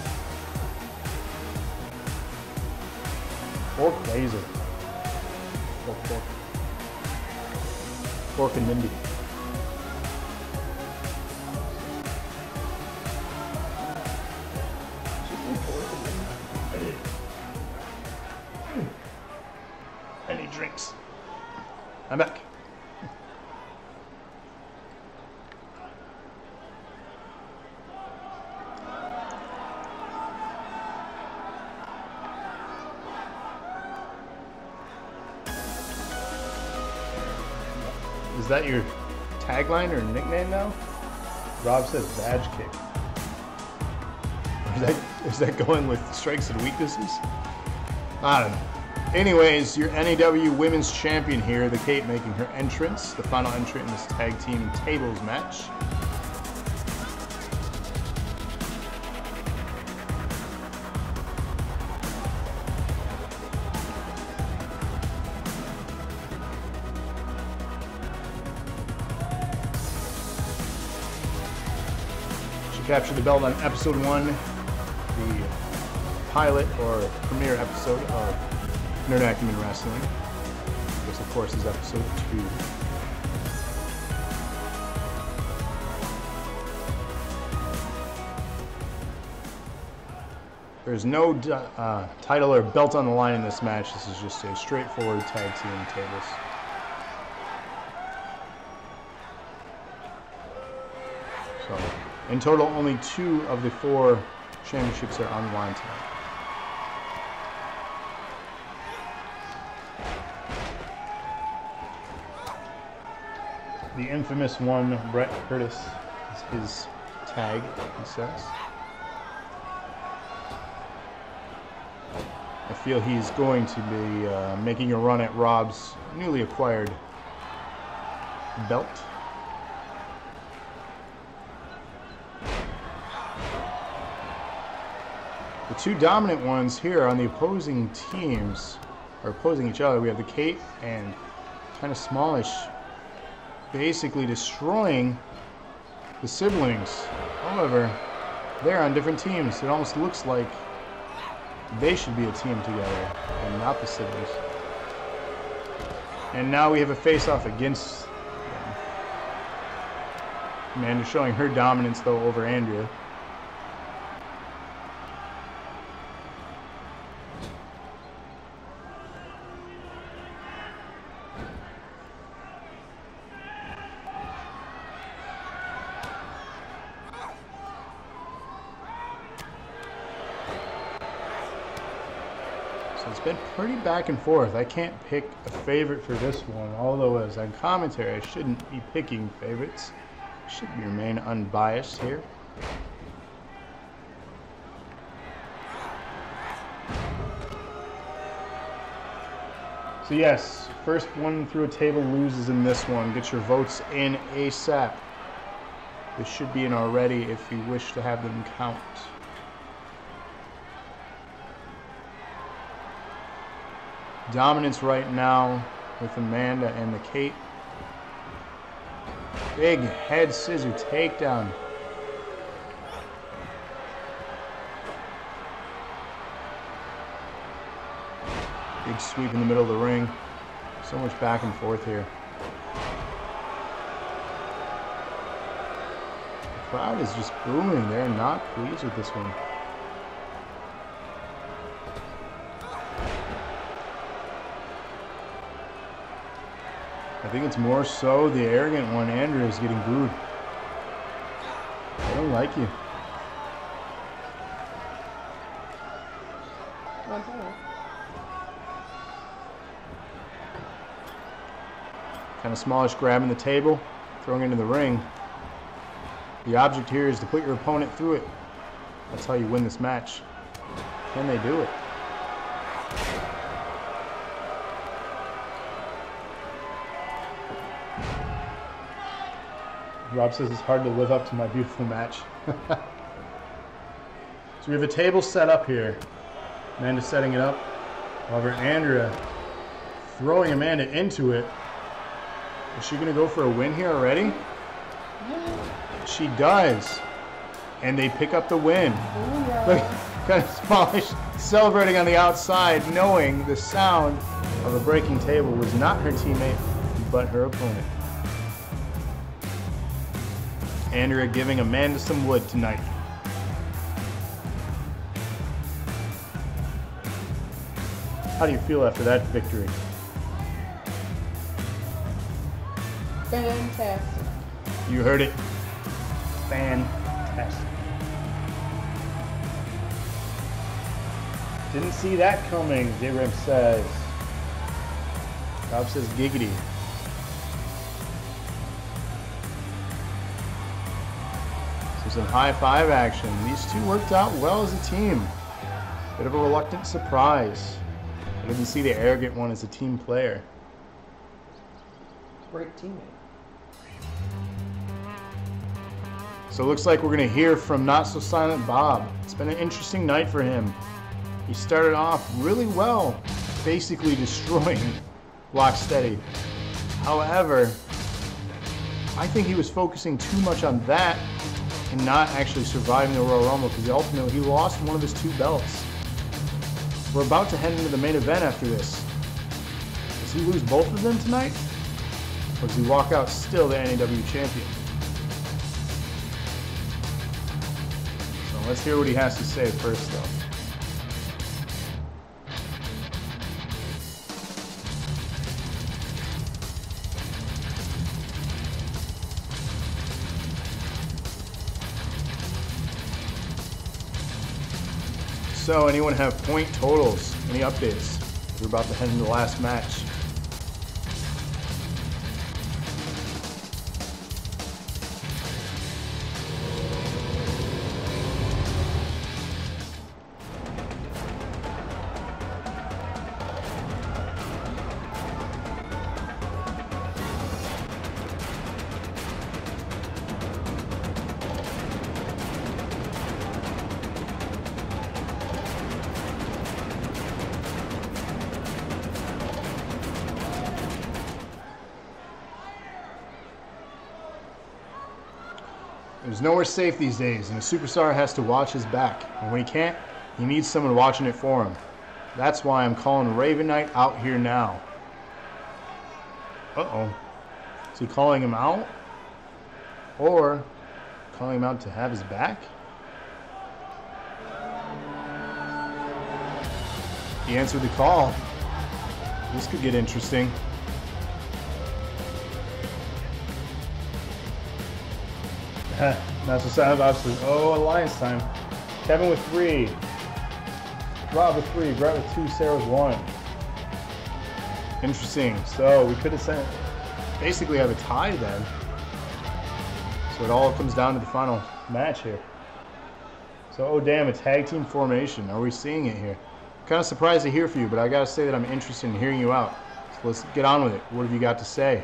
Fork laser. Fork. Fork and Mindy. Any drinks? I'm back. Is that your tagline or nickname now? Rob says badge kick. Is that going with strengths and weaknesses? I don't know. Anyways, your NAW Women's Champion here, the Kate, making her entrance, the final entrant in this tag team tables match. She captured the belt on episode 1, the pilot or premiere episode of Nerd Acumen Wrestling. This, of course, is episode 2. There's no title or belt on the line in this match. This is just a straightforward tag team tables. So, in total, only 2 of the 4 championships are on the line tonight. The infamous one, Brett Curtis, is his tag, he says. I feel he's going to be making a run at Rob's newly acquired belt. The 2 dominant ones here on the opposing teams are opposing each other. We have the Kate and KindofSmallish basically destroying the siblings. However, they're on different teams. It almost looks like they should be a team together and not the siblings. And now we have a face-off against them. Amanda showing her dominance though over Andrea. It's been pretty back and forth. I can't pick a favorite for this one, although as on commentary, I shouldn't be picking favorites. Should remain unbiased here. So yes, first one through a table loses in this one. Get your votes in ASAP. This should be in already if you wish to have them count. Dominance right now with Amanda and the Kate. Big head scissor takedown. Big sweep in the middle of the ring. So much back and forth here. The crowd is just booing. They're not pleased with this one. I think it's more so the arrogant one, Andrea, is getting booed. I don't like you. KindofSmallish grabbing the table, throwing it into the ring. The object here is to put your opponent through it. That's how you win this match. Can they do it? Rob says it's hard to live up to my beautiful match. So we have a table set up here. Amanda setting it up. However, Andrea throwing Amanda into it. Is she going to go for a win here already? She does. And they pick up the win. Look, KindofSmallish celebrating on the outside, knowing the sound of a breaking table was not her teammate, but her opponent. Andrea giving Amanda some wood tonight. How do you feel after that victory? Fantastic. You heard it. Fantastic. Didn't see that coming, J-Rim says. Bob says giggity. Some high five action. These two worked out well as a team. Bit of a reluctant surprise. I didn't see the arrogant one as a team player. Great teammate. So it looks like we're going to hear from Notsosilentbob. It's been an interesting night for him. He started off really well, basically destroying Lockesteady. However, I think he was focusing too much on that and not actually surviving the Royal Rumble, because ultimately he lost one of his 2 belts. We're about to head into the main event after this. Does he lose both of them tonight? Or does he walk out still the NAW champion? So let's hear what he has to say first, though. So, anyone have point totals? Any updates? We're about to head into the last match. There's nowhere safe these days, and a superstar has to watch his back. And when he can't, he needs someone watching it for him. That's why I'm calling Raven Knight out here now. Uh-oh. Is he calling him out? Or calling him out to have his back? He answered the call. This could get interesting. Notsosilentbob says, oh, alliance time. Kevin with 3. Rob with 3, Brett with 2, Sarah with 1. Interesting. So we could have sent, basically have a tie then. So it all comes down to the final match here. So, oh damn, a tag team formation. Are we seeing it here? Kind of surprised to hear from you, but I gotta say that I'm interested in hearing you out. So let's get on with it. What have you got to say?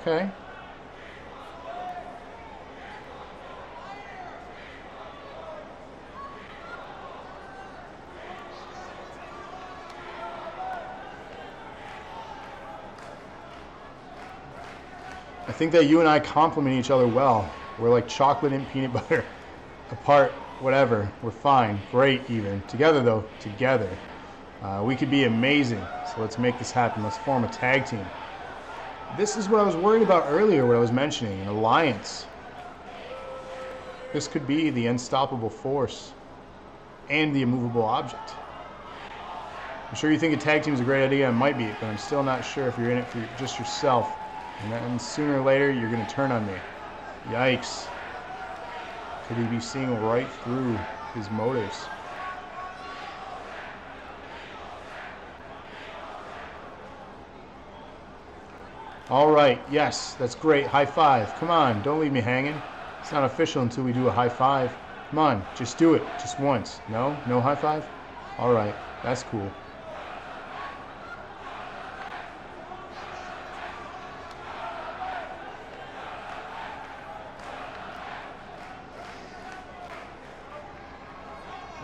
Okay. I think that you and I complement each other well. We're like chocolate and peanut butter. Apart, whatever. We're fine. Great, even. Together, though. Together. We could be amazing. So let's make this happen. Let's form a tag team. This is what I was worried about earlier, what I was mentioning. An alliance. This could be the unstoppable force. And the immovable object. I'm sure you think a tag team is a great idea. It might be, but I'm still not sure if you're in it for just yourself. And then sooner or later, you're going to turn on me. Yikes. Could he be seeing right through his motives? All right. Yes, that's great. High five. Come on. Don't leave me hanging. It's not official until we do a high five. Come on. Just do it. Just once. No? No high five? All right. That's cool.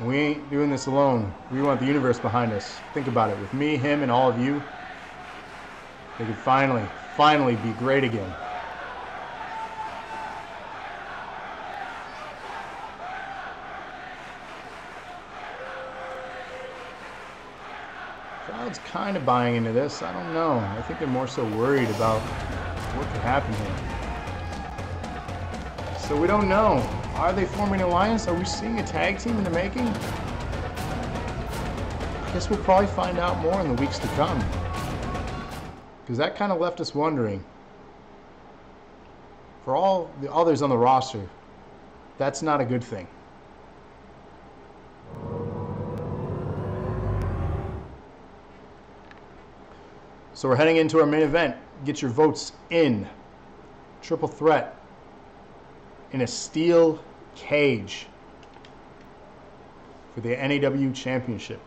We ain't doing this alone. We want the universe behind us. Think about it. With me, him, and all of you, they could finally be great again. Crowd's kind of buying into this. I don't know. I think they're more so worried about what could happen here. So we don't know. Are they forming an alliance? Are we seeing a tag team in the making? I guess we'll probably find out more in the weeks to come. Because that kind of left us wondering. For all the others on the roster, that's not a good thing. So we're heading into our main event. Get your votes in. Triple threat. In a steel cage for the NAW Championship.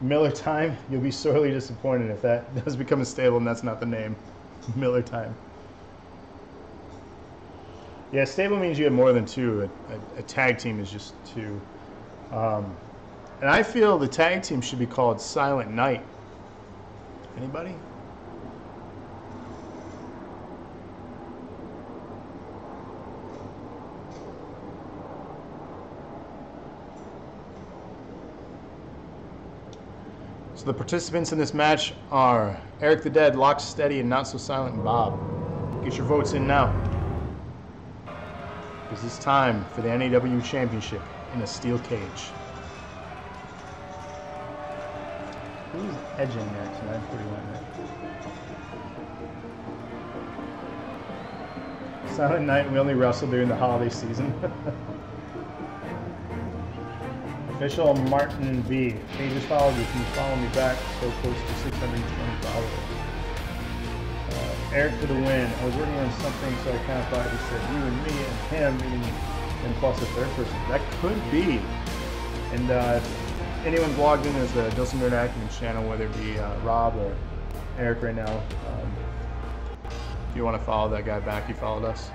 Miller Time, you'll be sorely disappointed if that does become a stable and that's not the name. Miller Time. Yeah, stable means you have more than two. A tag team is just two. And I feel the tag team should be called Silent Night. Anybody? So the participants in this match are Eric the Dead, Lockesteady, and Notsosilentbob. Get your votes in now. Because it's time for the NAW Championship in a steel cage. Who's edging next? 9:41 next. Silent Night, we only wrestle during the holiday season. Official Martin V. Hey, just followed you. Can you follow me back? So close to 620 followers. Eric for the win. I was working on something, so I kind of thought he said you and me and him, and plus a third person. That could be. And anyone logged in as the Nerd Acumen channel, whether it be Rob or Eric right now, if you want to follow that guy back, he followed us.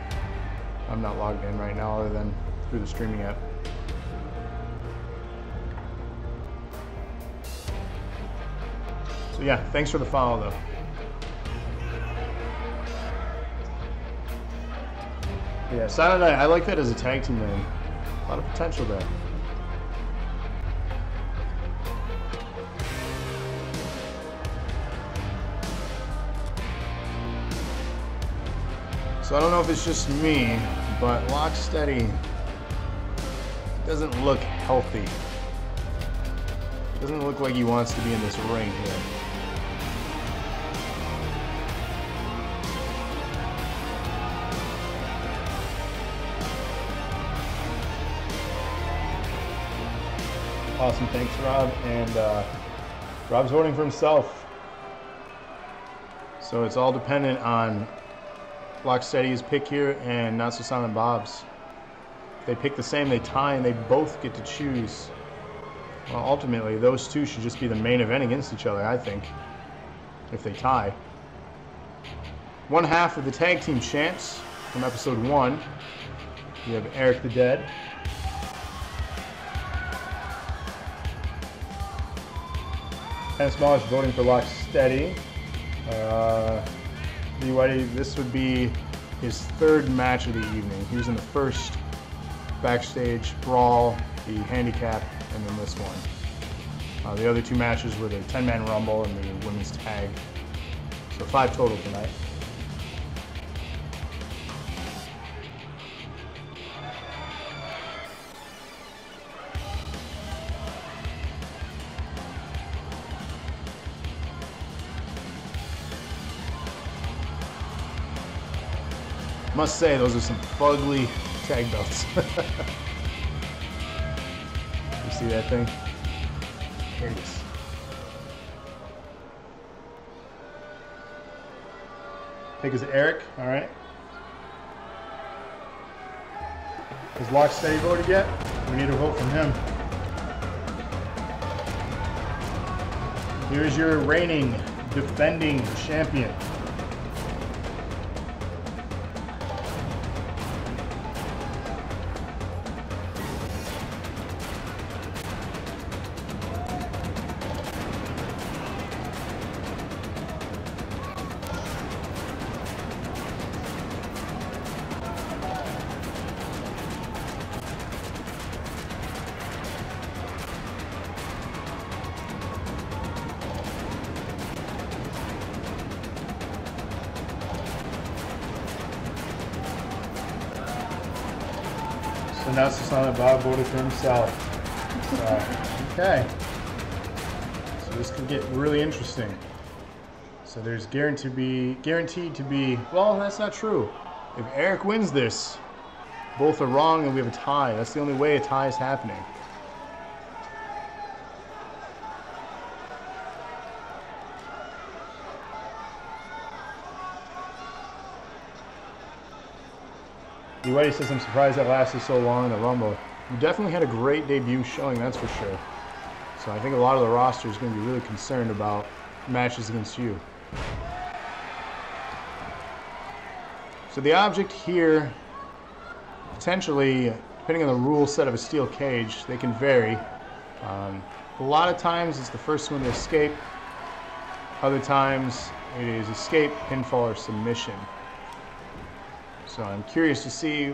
I'm not logged in right now other than through the streaming app. So yeah, thanks for the follow though. Yeah, Silent Night, I like that as a tag team name. A lot of potential there. So I don't know if it's just me, but Lockesteady doesn't look healthy. Doesn't look like he wants to be in this ring here. Awesome, thanks Rob. And Rob's voting for himself. So it's all dependent on Lockesteady's pick here and Notsosilentbob's. If they pick the same, they tie, and they both get to choose. Well, ultimately, those two should just be the main event against each other, I think, if they tie. One half of the tag team champs from episode 1. We have eriikthedead. KindofSmallish voting for Lockesteady. This would be his third match of the evening. He was in the first backstage brawl, the handicap, and then this one. The other two matches were the 10-man rumble and the women's tag. So 5 total tonight. Must say, those are some fugly tag belts. You see that thing? Here it is. Pick is Eric, alright. Has Lockesteady voted yet? We need a vote from him. Here's your reigning, defending champion. So now Notsosilentbob voted for himself. Okay. So this could get really interesting. So there's guaranteed to be, well, that's not true. If Eric wins this, both are wrong and we have a tie. That's the only way a tie is happening. D-Whitey says, I'm surprised that lasted so long in the Rumble. You definitely had a great debut showing, that's for sure. So I think a lot of the roster is going to be really concerned about matches against you. So the object here, potentially, depending on the rule set of a steel cage, they can vary. A lot of times it's the first one to escape. Other times it is escape, pinfall, or submission. So I'm curious to see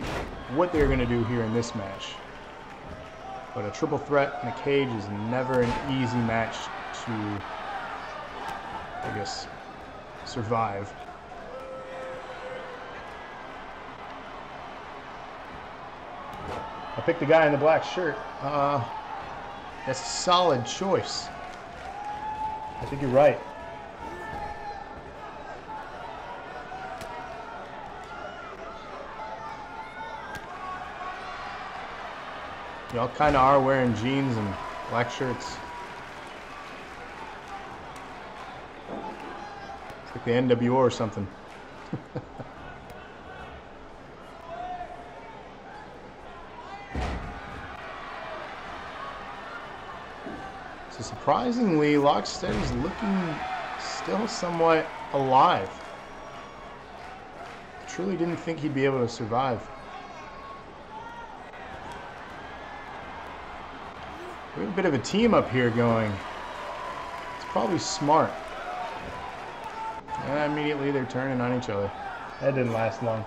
what they're going to do here in this match. But a triple threat in a cage is never an easy match to, I guess, survive. I picked the guy in the black shirt. That's a solid choice. I think you're right. Y'all kind of are wearing jeans and black shirts. It's like the NWO or something. So surprisingly, Lockesteady's looking still somewhat alive. Truly didn't think he'd be able to survive. We have a bit of a team up here going. It's probably smart. And immediately they're turning on each other. That didn't last long.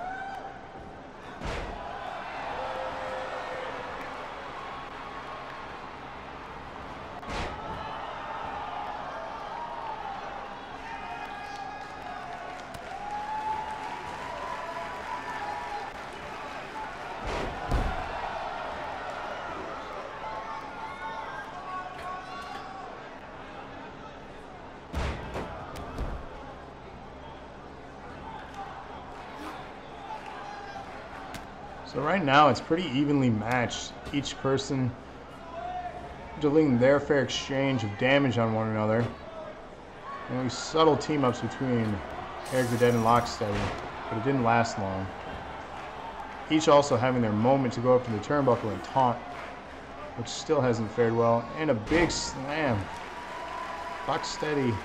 So right now it's pretty evenly matched. Each person dealing their fair exchange of damage on one another. And these subtle team-ups between eriikthedead and Lockesteady, but it didn't last long. Each also having their moment to go up to the turnbuckle and taunt, which still hasn't fared well. And a big slam. Lockesteady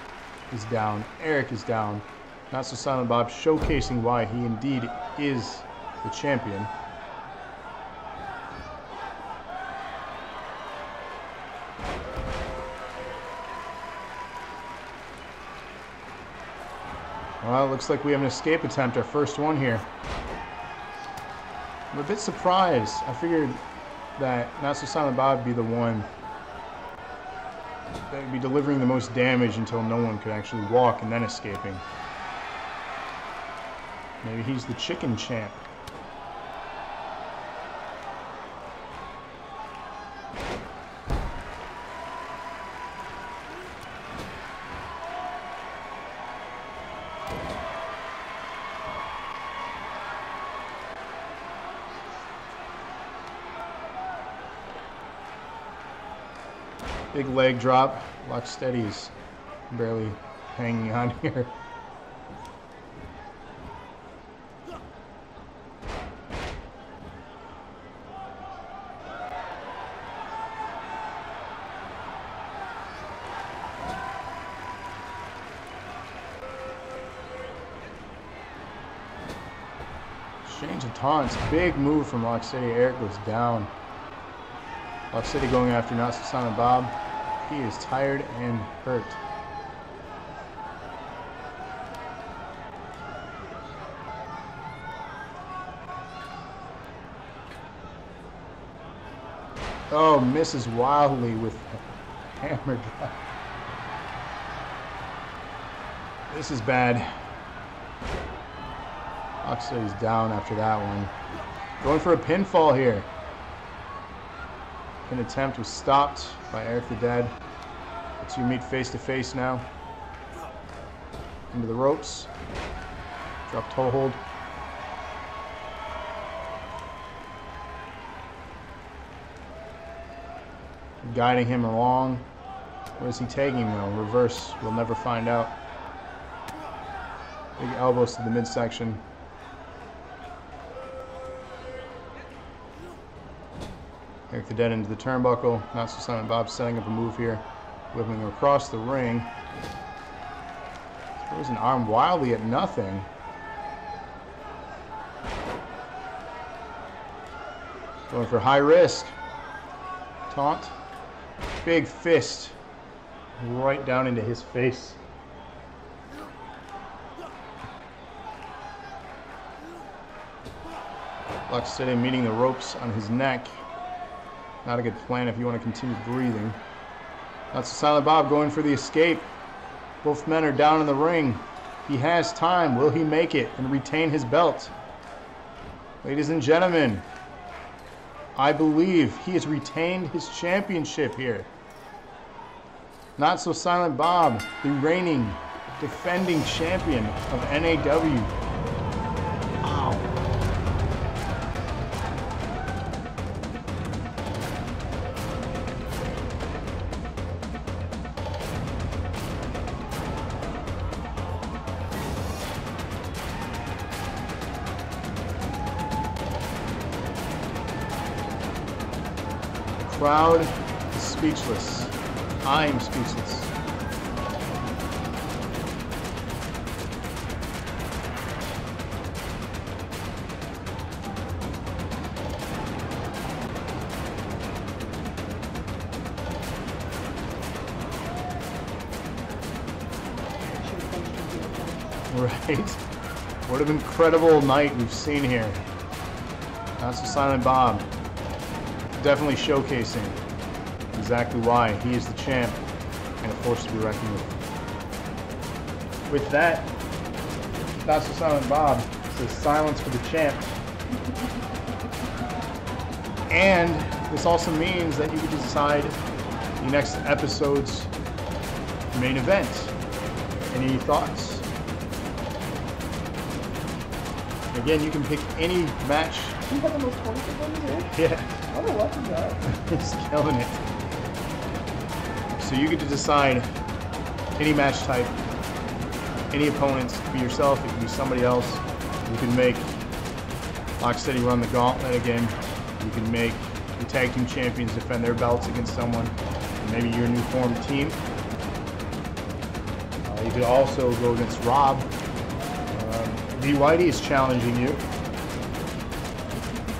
is down. Eric is down. Notsosilentbob showcasing why he indeed is the champion. Well, it looks like we have an escape attempt, our first one here. I'm a bit surprised. I figured that Notsosilentbob would be the one that would be delivering the most damage until no one could actually walk and then escaping. Maybe he's the chicken champ. Big leg drop. Lockesteady's barely hanging on here. Exchange of taunts. Big move from Lockesteady. Eric goes down. Lockesteady going after Notsosilentbob. He is tired and hurt. Oh, misses wildly with a hammer drop. This is bad. Lockesteady's down after that one. Going for a pinfall here. An attempt was stopped by eriikthedead. The two meet face to face now. Into the ropes. Drop toe hold. Guiding him along. Where is he taking him though? Reverse. We'll never find out. Big elbows to the midsection. eriikthedead into the turnbuckle. Notsosilentbob setting up a move here. Whipping him across the ring. Throws an arm wildly at nothing. Going for high risk. Taunt. Big fist. Right down into his face. Lockesteady meeting the ropes on his neck. Not a good plan if you want to continue breathing. Notsosilentbob going for the escape. Both men are down in the ring. He has time. Will he make it and retain his belt? Ladies and gentlemen, I believe he has retained his championship here. Notsosilentbob, the reigning, defending champion of NAW. Crowd is speechless. I am speechless. Right? What an incredible night we've seen here. Notsosilentbob. Definitely showcasing exactly why he is the champ and a force to be reckoned with. With that, Notsosilentbob says silence for the champ. And this also means that you can decide the next episode's main event. Any thoughts? Again, you can pick any match You have the most points of them here? Yeah. What a lucky guy. He's killing it. So you get to decide any match type, any opponents. It can be yourself, it can be somebody else. You can make Lockesteady run the gauntlet again. You can make the tag team champions defend their belts against someone. And maybe your new formed team. You could also go against Rob. GRAV1TY is challenging you.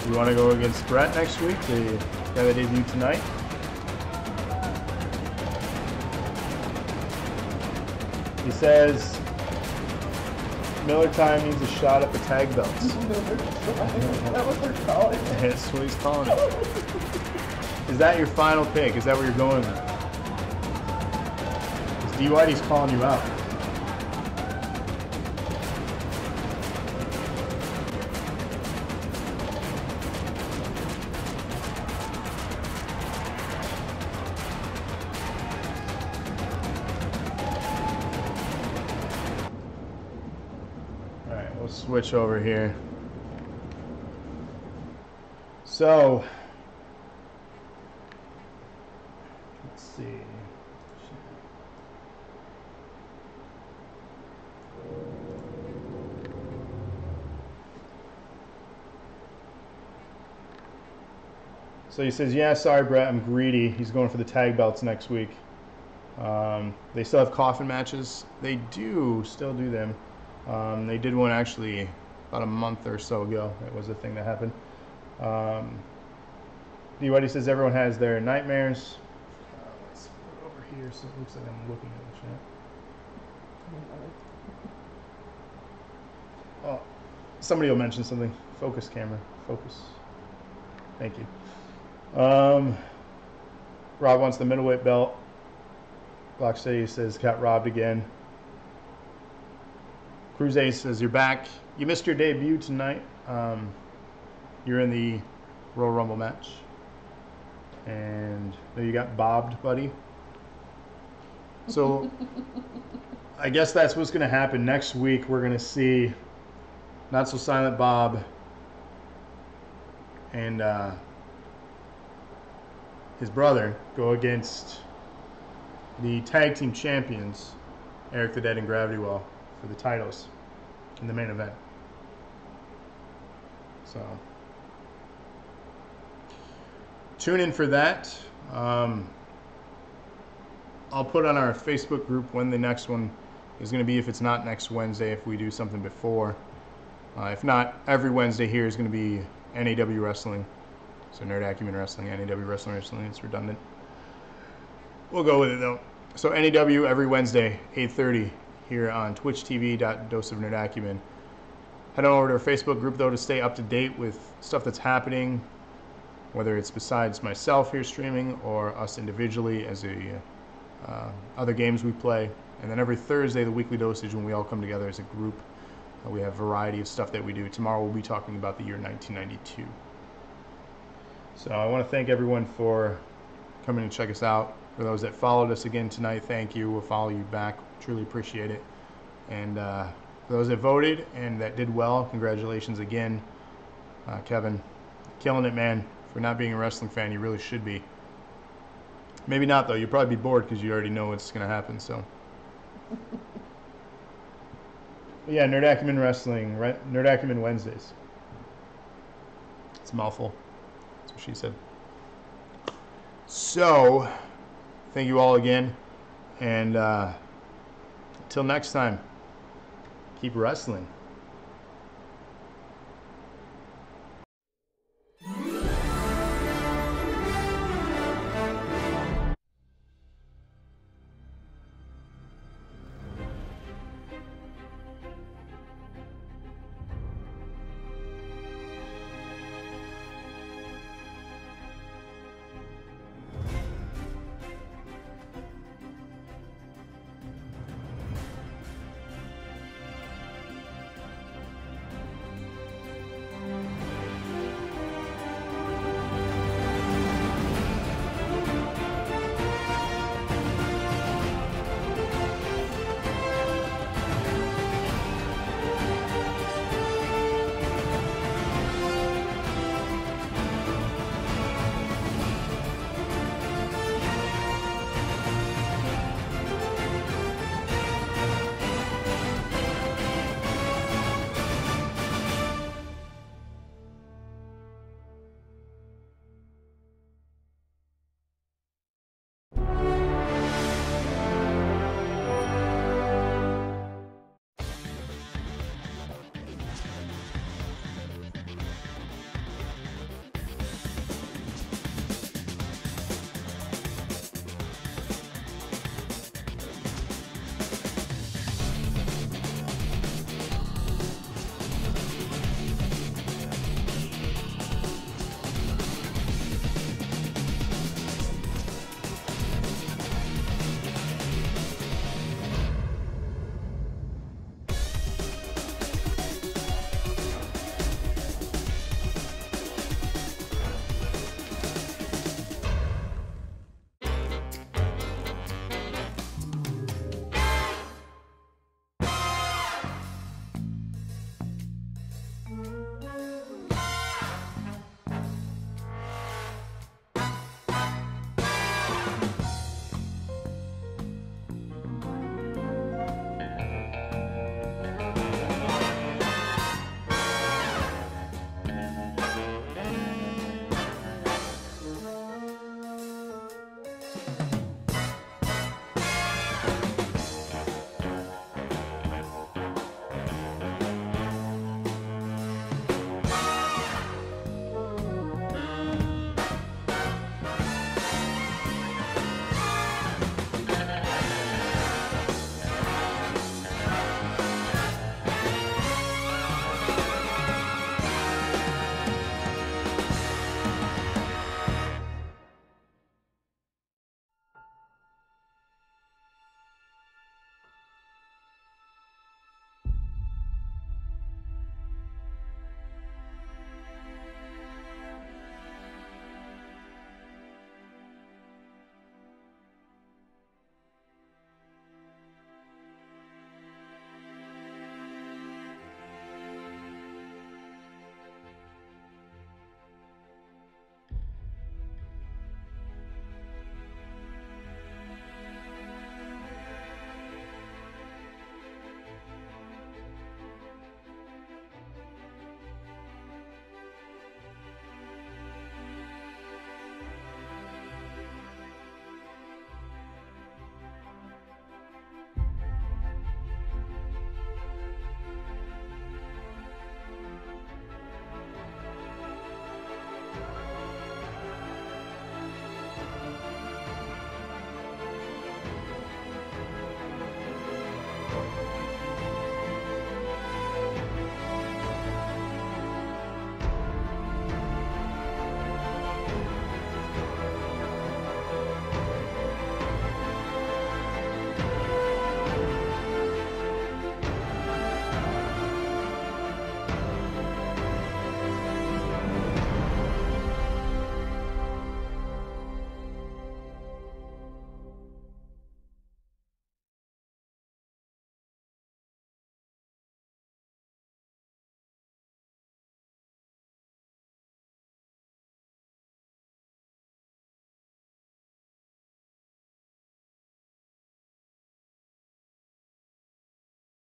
You want to go against Brett next week, the guy that debuted tonight? He says Miller Time needs a shot at the tag belts. That was her calling. That's what he's calling it. Is that your final pick? Is that where you're going with? Because GRAV1TY's calling you out. We'll switch over here. So, let's see. So he says, yeah, sorry, Brett, I'm greedy. He's going for the tag belts next week. They still have coffin matches. They do still do them. They did one actually about a month or so ago. That was the thing that happened. GRAV1TY says everyone has their nightmares. Let's put it over here so it looks like I'm looking at the chat. Oh, somebody will mention something. Focus camera. Focus. Thank you. Rob wants the middleweight belt. Lockesteady says got robbed again. Cruz Ace says you're back. You missed your debut tonight. You're in the Royal Rumble match. And you got bobbed, buddy. So I guess that's what's going to happen. Next week we're going to see Notsosilentbob and his brother go against the tag team champions, Eric the Dead and GRAV1TY, for the titles in the main event. So tune in for that. I'll put on our Facebook group when the next one is going to be, if it's not next Wednesday, if we do something before. If not, every Wednesday here is going to be NAW Wrestling. So Nerd Acumen Wrestling, NAW Wrestling, it's redundant. We'll go with it though. So NAW every Wednesday, 8:30 here on twitch.tv/doseofnerdacumen. Head on over to our Facebook group though to stay up to date with stuff that's happening, whether it's besides myself here streaming or us individually as other games we play. And then every Thursday, the weekly dosage, when we all come together as a group, we have a variety of stuff that we do. Tomorrow we'll be talking about the year 1992. So I want to thank everyone for coming and check us out. For those that followed us again tonight, thank you. We'll follow you back. Truly appreciate it. And for those that voted and that did well, congratulations again. Kevin, killing it, man. For not being a wrestling fan, you really should be. Maybe not, though. You'll probably be bored because you already know what's going to happen. So, yeah, Nerd Acumen Wrestling, right? Nerd Acumen Wednesdays. It's a mouthful. That's what she said. So, thank you all again. And until next time, keep wrestling.